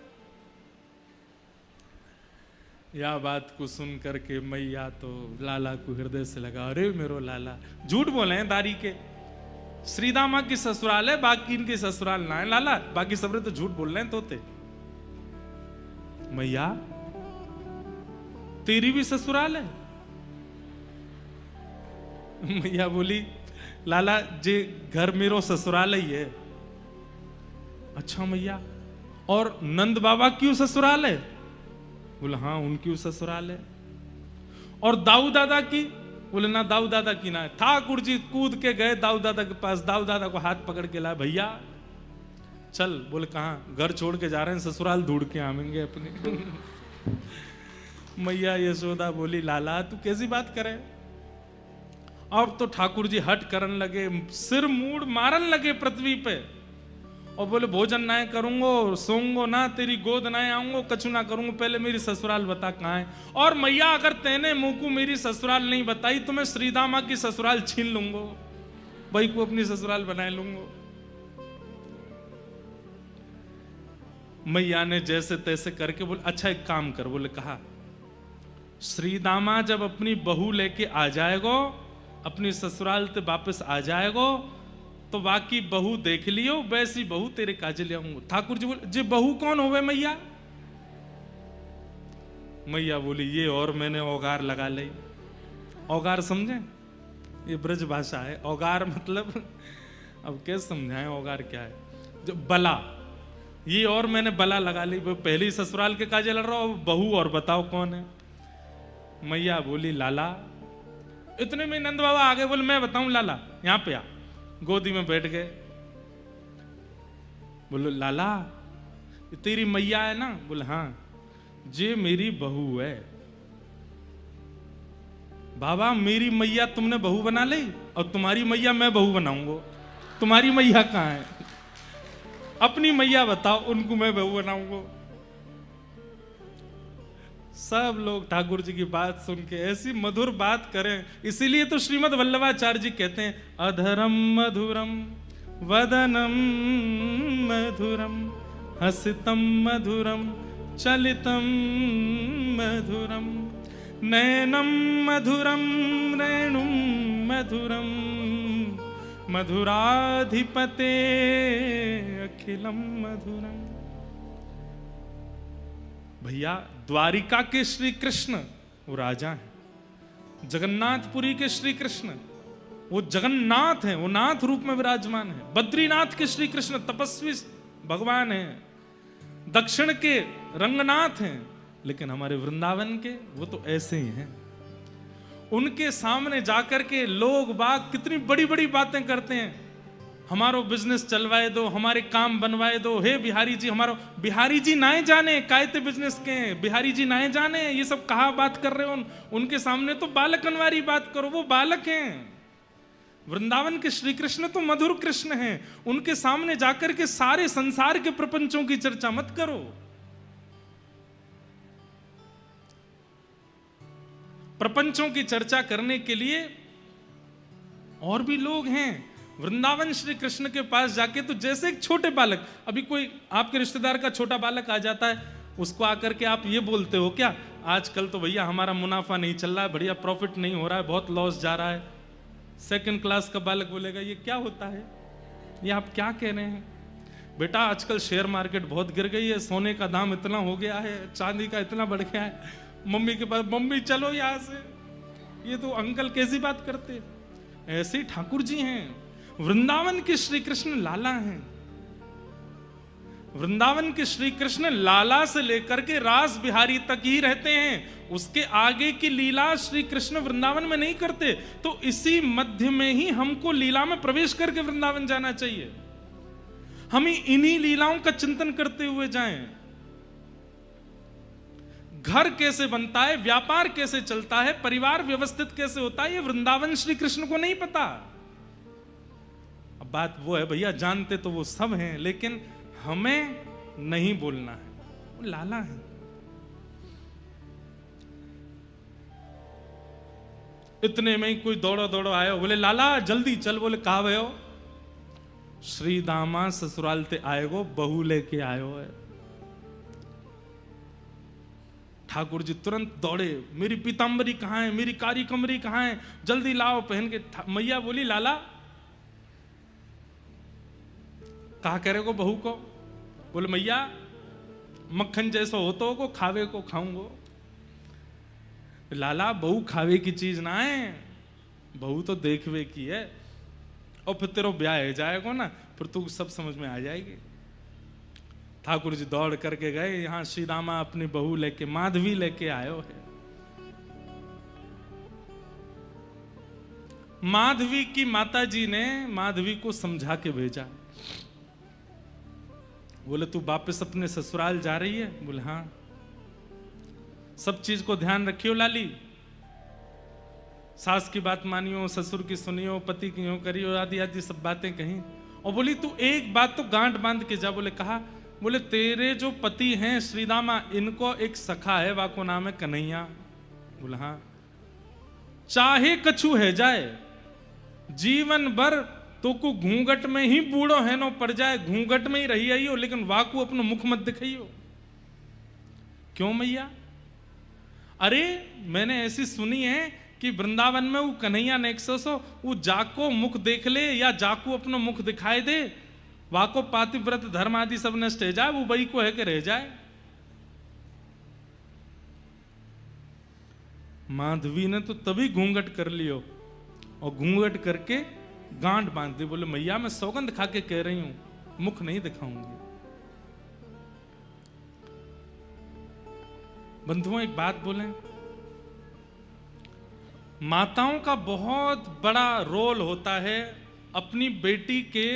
या बात को सुन करके मैया तो लाला को हृदय से लगा, अरे मेरो लाला झूठ बोले हैं दारी के, श्रीदामा की ससुराल है बाकी इनके ससुराल ना है लाला, बाकी सबरे तो झूठ बोल रहे हैं तोते। मैया तेरी भी ससुराल है। मैया बोली लाला जे घर मेरो ससुराल ही है। अच्छा मैया और नंद बाबा क्यों ससुराल है। बोले हाँ उनकी ससुराल है। और दाऊ दादा की। बोले ना दाऊ दादा की ना है। ठाकुर जी कूद के गए दाऊ दादा के पास, दाऊ दादा को हाथ पकड़ के लाए, भैया चल। बोले कहाँ, घर छोड़ के जा रहे हैं, ससुराल ढूंढ के आवेंगे अपने। मैया यशोदा बोली लाला तू कैसी बात करे। अब तो ठाकुर जी हट करने लगे, सिर मूड मारन लगे पृथ्वी पे, और बोले भोजन ना करूंगो, सोऊंगो ना, तेरी गोद ना आऊंगो, कछु ना करूंगो, पहले मेरी ससुराल बता कहाँ है। और मैया अगर तेने मुंह को मेरी ससुराल नहीं बताई तो मैं श्रीदामा की ससुराल छीन लूंगो, भाई को अपनी ससुराल बनाए लूंगो। मैया ने जैसे तैसे करके बोले अच्छा एक काम कर। बोले कहा श्रीदामा जब अपनी बहू लेके आ जाएगो, अपनी ससुराल से वापस आ जाएगो, तो बाकी बहू देख लियो, वैसी बहू तेरे काजे ले आऊंगा। ठाकुर जी बोले जी बहू कौन होवे मैया। मैया बोली ये और मैंने औगार लगा ली। औगार समझे, ये ब्रज भाषा है। औगार मतलब अब कैसे समझाएं औगार क्या है। जो बला, ये और मैंने बला लगा ली, पहली ससुराल के काजे लड़ रहा हो, बहू और बताओ कौन है। मैया बोली लाला। इतने में नंद बाबा आगे बोले मैं बताऊं लाला, यहां पे आ। गोदी में बैठ गए। बोलो लाला तेरी मैया है ना। बोले हाँ जे मेरी बहू है। बाबा मेरी मैया तुमने बहू बना ली और तुम्हारी मैया मैं बहू बनाऊंगा। तुम्हारी मैया कहाँ है, अपनी मैया बताओ, उनको मैं बहू बनाऊंगा। सब लोग ठाकुर जी की बात सुन के ऐसी मधुर बात करें। इसीलिए तो श्रीमद् वल्लभाचार्य जी कहते हैं अधरम मधुरम वदनम मधुरम हसितम मधुरम चलितम मधुरम नैनम मधुरम रेणुम मधुरम मधुराधिपते अखिलम मधुरम। भैया द्वारिका के श्री कृष्ण वो राजा हैं, जगन्नाथपुरी के श्री कृष्ण वो जगन्नाथ हैं, वो नाथ रूप में विराजमान है। बद्रीनाथ के श्री कृष्ण तपस्वी भगवान हैं, दक्षिण के रंगनाथ हैं, लेकिन हमारे वृंदावन के वो तो ऐसे ही हैं। उनके सामने जाकर के लोग बाग कितनी बड़ी बड़ी बातें करते हैं, हमारो बिजनेस चलवाए दो, हमारे काम बनवाए दो, हे बिहारी जी हमारो। बिहारी जी नाए जाने कायते बिजनेस के, बिहारी जी नाए जाने ये सब कहा बात कर रहे हो। उनके सामने तो बालकनवारी बात करो, वो बालक हैं। वृंदावन के श्री कृष्ण तो मधुर कृष्ण हैं, उनके सामने जाकर के सारे संसार के प्रपंचों की चर्चा मत करो। प्रपंचों की चर्चा करने के लिए और भी लोग हैं। वृंदावन श्री कृष्ण के पास जाके तो जैसे एक छोटे बालक, अभी कोई आपके रिश्तेदार का छोटा बालक आ जाता है, उसको आकर के आप ये बोलते हो क्या आजकल तो भैया हमारा मुनाफा नहीं चल रहा है, बढ़िया प्रॉफिट नहीं हो रहा है, बहुत लॉस जा रहा है। सेकंड क्लास का बालक बोलेगा ये क्या होता है, ये आप क्या कह रहे हैं। बेटा आजकल शेयर मार्केट बहुत गिर गई है, सोने का दाम इतना हो गया है, चांदी का इतना बढ़ गया है। मम्मी के पास, मम्मी चलो यहाँ से, ये तो अंकल कैसी बात करते। ऐसे ही ठाकुर जी हैं, वृंदावन के श्री कृष्ण लाला हैं। वृंदावन के श्री कृष्ण लाला से लेकर के रास बिहारी तक ही रहते हैं, उसके आगे की लीला श्री कृष्ण वृंदावन में नहीं करते। तो इसी मध्य में ही हमको लीला में प्रवेश करके वृंदावन जाना चाहिए। हम इन्हीं लीलाओं का चिंतन करते हुए जाएं। घर कैसे बनता है, व्यापार कैसे चलता है, परिवार व्यवस्थित कैसे होता है, ये वृंदावन श्री कृष्ण को नहीं पता। अब बात वो है भैया, जानते तो वो सब हैं, लेकिन हमें नहीं बोलना है, वो लाला है। इतने में ही कोई दौड़ो दौड़ो आयो, बोले लाला जल्दी चल। बोले कहा भयो? श्री दामा ससुराल ते आएगो, बहू लेके आयो है। ठाकुर जी तुरंत दौड़े, मेरी पीतांबरी कहाँ है, मेरी कारी कमरी कहाँ है, जल्दी लाओ पहन के। मैया बोली लाला कहा करे को बहू को? बोले मैया मक्खन जैसा होता हो को खावे को खाऊंगो। लाला बहू खावे की चीज ना है, बहू तो देखवे की है, और फिर तेरा ब्याह है जाएगा ना, फिर तू सब समझ में आ जाएगी। ठाकुर जी दौड़ करके गए, यहां श्री दामा अपनी बहू लेके, माधवी लेके आयो है। माधवी की माता जी ने माधवी को समझा के भेजा। बोले तू वापस अपने ससुराल जा रही है? बोले हाँ। सब चीज को ध्यान रखियो लाली, सास की बात मानियो, ससुर की सुनियो, पति की यूं करियो, आदि आदि सब बातें कहीं। और बोली तू एक बात तो गांठ बांध के जा। बोले कहा? बोले तेरे जो पति हैं श्रीदामा, इनको एक सखा है, वाको नाम है कन्हैया। बोले हाँ। चाहे कछु है जाए, जीवन भर तो को घूंघट में ही बूढ़ो है नो पड़ जाए, घूंघट में ही रही आइयो, लेकिन वाकू अपनो मुख मत दिखाइयो। क्यों मैया? अरे मैंने ऐसी सुनी है कि वृंदावन में वो कन्हैया नेक्सो वो जाको मुख देख ले या जाको अपनो मुख दिखाई दे, वाको पातिव्रत धर्म आदि सब नष्ट हो जाए, वो वही को है कि रह जाए। माधवी ने तो तभी घूंघट कर लियो, और घूंघट करके गांठ बांध दी। बोले मैया मैं सौगंध खा के कह रही हूं, मुख नहीं दिखाऊंगी। बंधुओं एक बात बोलें, माताओं का बहुत बड़ा रोल होता है अपनी बेटी के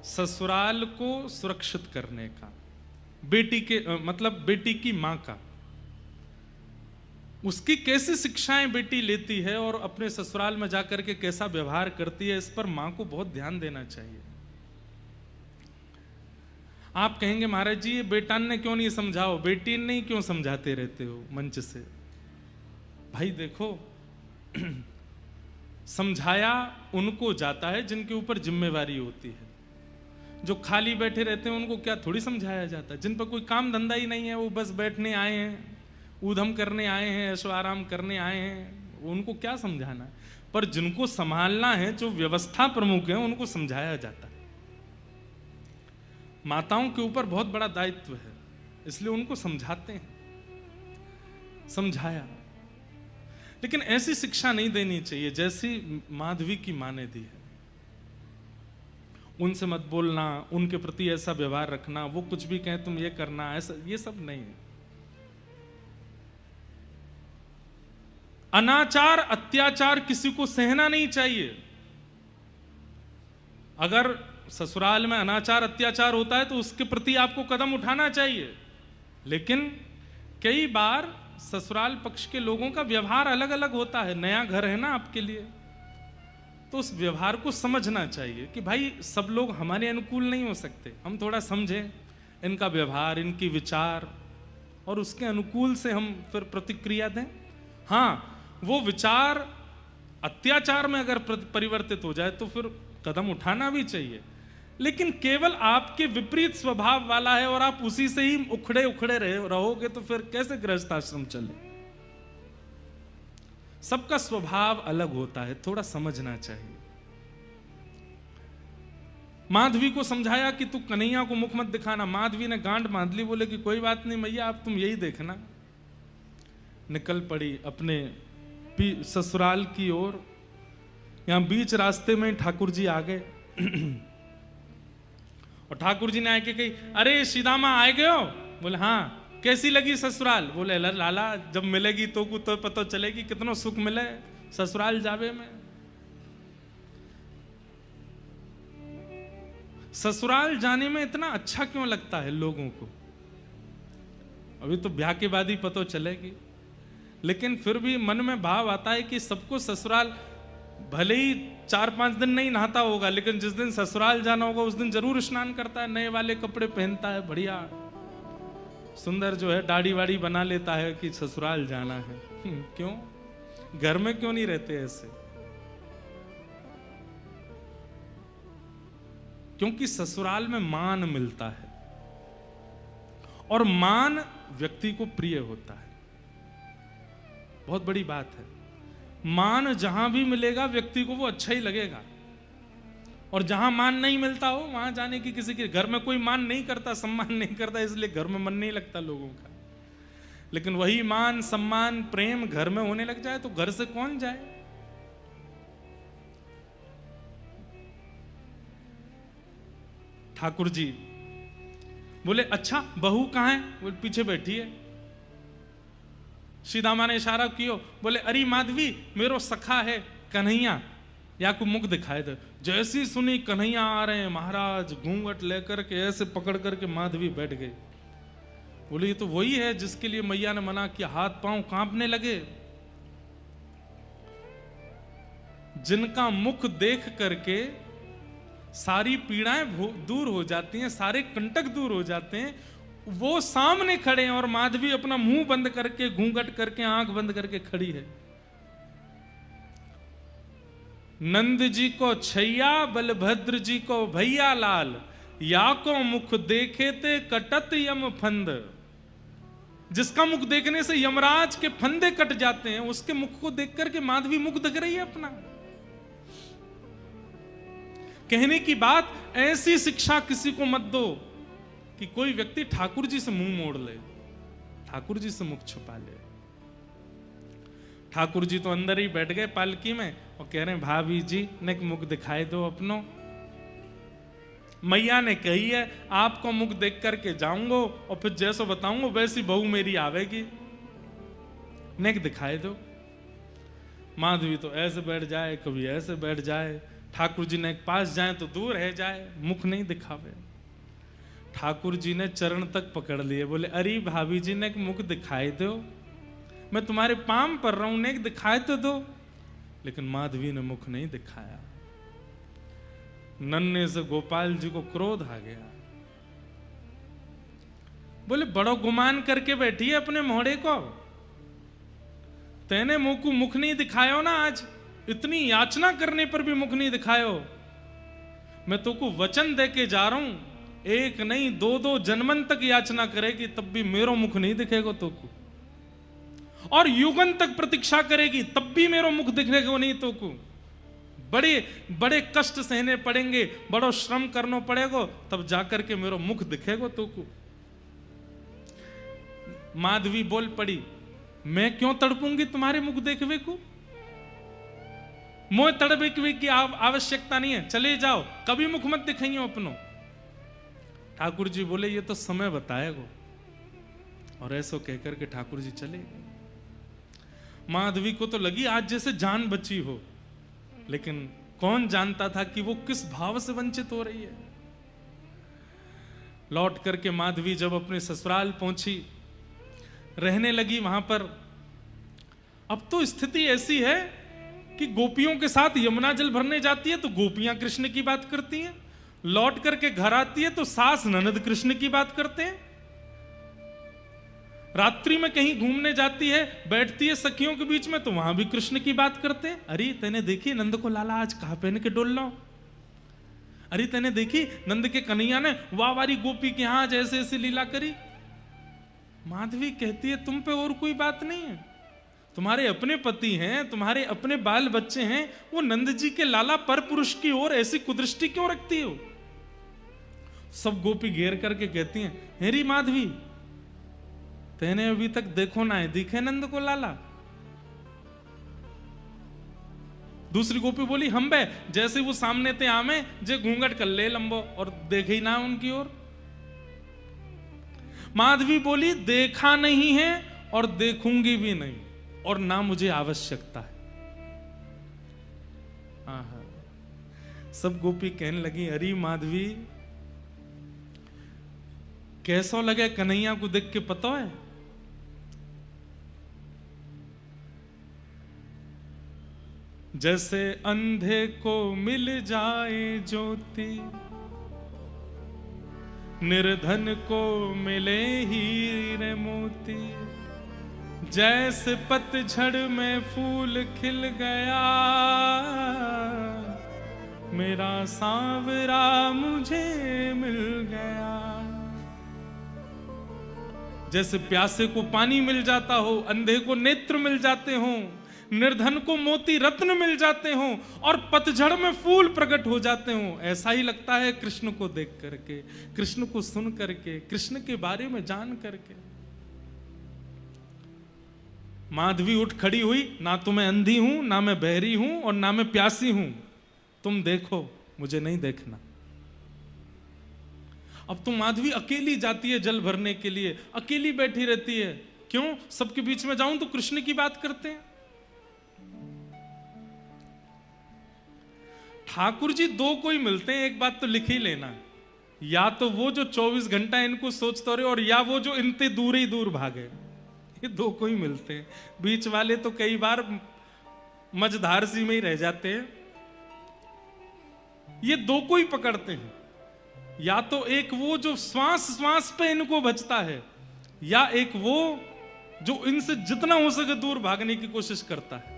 ससुराल को सुरक्षित करने का। बेटी के मतलब बेटी की मां का, उसकी कैसी शिक्षाएं बेटी लेती है और अपने ससुराल में जाकर के कैसा व्यवहार करती है, इस पर मां को बहुत ध्यान देना चाहिए। आप कहेंगे महाराज जी ये बेटान ने क्यों नहीं समझाओ, बेटी ने क्यों समझाते रहते हो मंच से? भाई देखो समझाया उनको जाता है जिनके ऊपर जिम्मेवारी होती है। जो खाली बैठे रहते हैं उनको क्या थोड़ी समझाया जाता है? जिन पर कोई काम धंधा ही नहीं है, वो बस बैठने आए हैं, ऊधम करने आए हैं, ऐशो आराम करने आए हैं, उनको क्या समझाना है? पर जिनको संभालना है, जो व्यवस्था प्रमुख है, उनको समझाया जाता है। माताओं के ऊपर बहुत बड़ा दायित्व है, इसलिए उनको समझाते हैं, समझाया। लेकिन ऐसी शिक्षा नहीं देनी चाहिए जैसी माधवी की मां ने दी है। उनसे मत बोलना, उनके प्रति ऐसा व्यवहार रखना, वो कुछ भी कहें तुम ये करना, ऐसा ये सब नहीं है। अनाचार अत्याचार किसी को सहना नहीं चाहिए। अगर ससुराल में अनाचार अत्याचार होता है तो उसके प्रति आपको कदम उठाना चाहिए। लेकिन कई बार ससुराल पक्ष के लोगों का व्यवहार अलग अलग होता है। नया घर है ना आपके लिए, तो उस व्यवहार को समझना चाहिए कि भाई सब लोग हमारे अनुकूल नहीं हो सकते, हम थोड़ा समझें इनका व्यवहार, इनकी विचार, और उसके अनुकूल से हम फिर प्रतिक्रिया दें। हाँ, वो विचार अत्याचार में अगर परिवर्तित हो जाए तो फिर कदम उठाना भी चाहिए। लेकिन केवल आपके विपरीत स्वभाव वाला है और आप उसी से ही उखड़े उखड़े रहोगे तो फिर कैसे गृहस्थ आश्रम चले? सबका स्वभाव अलग होता है, थोड़ा समझना चाहिए। माधवी को समझाया कि तू कन्हैया को मुख मत दिखाना। माधवी ने गांठ बांध ली, बोले कि कोई बात नहीं मैया, अब तुम यही देखना। निकल पड़ी अपने ससुराल की ओर। यहां बीच रास्ते में ठाकुर जी आ गए और ठाकुर जी ने आके कही, अरे सीदामा आए गए हो? बोले हाँ। कैसी लगी ससुराल? बोले लाला जब मिलेगी तो को तो पता चलेगी कितना सुख मिले ससुराल जावे में। ससुराल जाने में इतना अच्छा क्यों लगता है लोगों को? अभी तो ब्याह के बाद ही पता चलेगी, लेकिन फिर भी मन में भाव आता है कि सबको ससुराल, भले ही 4-5 दिन नहीं नहाता होगा, लेकिन जिस दिन ससुराल जाना होगा उस दिन जरूर स्नान करता है, नए वाले कपड़े पहनता है, बढ़िया सुंदर जो है दाढ़ी वाड़ी बना लेता है कि ससुराल जाना है। क्यों? घर में क्यों नहीं रहते ऐसे? क्योंकि ससुराल में मान मिलता है, और मान व्यक्ति को प्रिय होता है। बहुत बड़ी बात है। मान जहां भी मिलेगा व्यक्ति को वो अच्छा ही लगेगा, और जहां मान नहीं मिलता हो वहां जाने की किसी के घर में कोई मान नहीं करता, सम्मान नहीं करता, इसलिए घर में मन नहीं लगता लोगों का। लेकिन वही मान, सम्मान, प्रेम घर में होने लग जाए तो घर से कौन जाए? ठाकुर जी बोले, अच्छा बहू कहां है? बोले पीछे बैठी है। सीधामा ने इशारा कियो, बोले अरे माधवी, मेरो सखा है कन्हैया, या को मुख दिखाए दे। जैसी सुनी कन्हैया आ रहे हैं महाराज, घूंघट लेकर के ऐसे पकड़ करके माधवी बैठ गई। बोले ये तो वही है जिसके लिए मैया ने मना किया, हाथ पांव कांपने लगे। जिनका मुख देख करके सारी पीड़ाएं दूर हो जाती हैं, सारे कंटक दूर हो जाते हैं, वो सामने खड़े हैं और माधवी अपना मुंह बंद करके, घूंघट करके, आंख बंद करके खड़ी है। नंद जी को छैया, बलभद्र जी को भैया लाल, या को मुख देखे ते कटत यम फंद। जिसका मुख देखने से यमराज के फंदे कट जाते हैं, उसके मुख को देख करके माधवी मुख दिख रही है अपना। कहने की बात, ऐसी शिक्षा किसी को मत दो कि कोई व्यक्ति ठाकुर जी से मुंह मोड़ ले, ठाकुर जी से मुख छुपा ले। ठाकुर जी तो अंदर ही बैठ गए पालकी में और कह रहे हैं भाभी जी ने मुख दिखाई दो अपनो। मैया ने कही है आपको मुख देख करके जाऊंगा और फिर जैसा बताऊंगा वैसी बहू मेरी आवेगी, नेक दिखाई दो। माधवी तो ऐसे बैठ जाए, कभी ऐसे बैठ जाए, ठाकुर जी ने पास जाए तो दूर रह जाए, मुख नहीं दिखावे। ठाकुर जी ने चरण तक पकड़ लिए, बोले अरे भाभी जी ने मुख दिखाई दो, मैं तुम्हारे पाम पर रहा हूं, नेक दिखाई तो दो। लेकिन माधवी ने मुख नहीं दिखाया। नन्हे से गोपाल जी को क्रोध आ गया। बोले बड़ो गुमान करके बैठी है अपने मोहड़े को, तेने मुंह को मुख नहीं दिखायो ना, आज इतनी याचना करने पर भी मुख नहीं दिखायो। मैं तो को वचन दे के जा रहा हूं, एक नहीं 2-2 जन्मन तक याचना करेगी तब भी मेरो मुख नहीं दिखेगा तो को, और युगन तक प्रतीक्षा करेगी तब भी मेरो मुख दिखेगा नहीं तो को। बड़े बड़े कष्ट सहने पड़ेंगे, बड़ो श्रम करना पड़ेगा, तब जाकर के मेरो मुख दिखेगा तो को। माधवी बोल पड़ी, मैं क्यों तड़पूंगी तुम्हारे मुख देखवे को? मोह तड़पे की आवश्यकता नहीं है, चले जाओ, कभी मुख मत दिखाइए अपनो। ठाकुर जी बोले ये तो समय बताएगा, और ऐसा कहकर के ठाकुर जी चले गए। माधवी को तो लगी आज जैसे जान बची हो, लेकिन कौन जानता था कि वो किस भाव से वंचित हो रही है। लौट करके माधवी जब अपने ससुराल पहुंची, रहने लगी वहां पर। अब तो स्थिति ऐसी है कि गोपियों के साथ यमुना जल भरने जाती है तो गोपियां कृष्ण की बात करती हैं, लौट करके घर आती है तो सास ननद कृष्ण की बात करते हैं। रात्रि में कहीं घूमने जाती है, बैठती है सखियों के बीच में तो वहां भी कृष्ण की बात करते हैं। अरे तेने देखी नंद को लाला आज कहां पहन के डोल लो, अरे तेने देखी नंद के कन्हैया ने वावारी गोपी के यहां आज ऐसे ऐसे लीला करी। माधवी कहती है तुम पे और कोई बात नहीं है, तुम्हारे अपने पति हैं, तुम्हारे अपने बाल बच्चे हैं, वो नंद जी के लाला पर पुरुष की ओर ऐसी कुदृष्टि क्यों रखती हो? सब गोपी घेर करके कहती हैं, हेरी माधवी तेने अभी तक देखो ना है, दिखे नंद को लाला? दूसरी गोपी बोली हम बे, जैसे वो सामने थे आमे जे घूंघट कर ले लंबो और देखे ही ना उनकी ओर। माधवी बोली देखा नहीं है और देखूंगी भी नहीं, और ना मुझे आवश्यकता है। सब गोपी कहने लगी अरे माधवी कैसा लगे कन्हैया को देख के पता है? जैसे अंधे को मिल जाए ज्योति, निर्धन को मिले हीरे मोती, जैसे पतझड़ में फूल खिल गया मेरा सांवरा मुझे मिल गया। जैसे प्यासे को पानी मिल जाता हो, अंधे को नेत्र मिल जाते हो, निर्धन को मोती रत्न मिल जाते हो और पतझड़ में फूल प्रकट हो जाते हो, ऐसा ही लगता है कृष्ण को देख करके, कृष्ण को सुन करके, कृष्ण के बारे में जान करके। माधवी उठ खड़ी हुई, ना तो मैं अंधी हूं, ना मैं बहरी हूं और ना मैं प्यासी हूं, तुम देखो मुझे नहीं देखना। अब तो माधवी अकेली जाती है जल भरने के लिए, अकेली बैठी रहती है। क्यों? सबके बीच में जाऊं तो कृष्ण की बात करते हैं। ठाकुर जी दो कोई मिलते हैं, एक बात तो लिख ही लेना, या तो वो जो 24 घंटा इनको सोचते रहे और या वो जो इनते दूर ही दूर भागे। ये दो कोई मिलते हैं, बीच वाले तो कई बार मझधार सी में ही रह जाते हैं। ये दो कोई पकड़ते हैं, या तो एक वो जो श्वास श्वास पे इनको बचता है, या एक वो जो इनसे जितना हो सके दूर भागने की कोशिश करता है,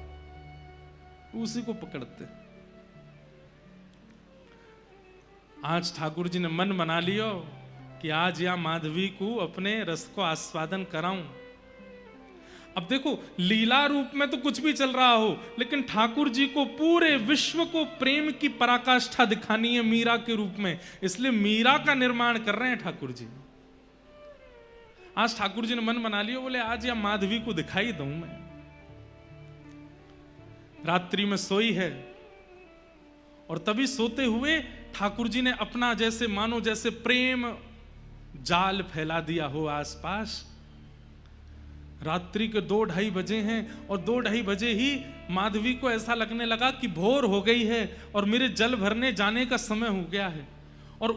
उसी को पकड़ते हैं। आज ठाकुर जी ने मन बना लिया कि आज या माधवी को अपने रस को आस्वादन कराऊं। अब देखो, लीला रूप में तो कुछ भी चल रहा हो, लेकिन ठाकुर जी को पूरे विश्व को प्रेम की पराकाष्ठा दिखानी है मीरा के रूप में, इसलिए मीरा का निर्माण कर रहे हैं ठाकुर जी। आज ठाकुर जी ने मन बना लिया, बोले आज या माधवी को दिखाई दूं मैं। रात्रि में सोई है और तभी सोते हुए ठाकुर जी ने अपना जैसे मानो जैसे प्रेम जाल फैला दिया हो आसपास। रात्रि के 2-2:30 बजे हैं और 2-2:30 बजे ही माधवी को ऐसा लगने लगा कि भोर हो गई है और मेरे जल भरने जाने का समय हो गया है। और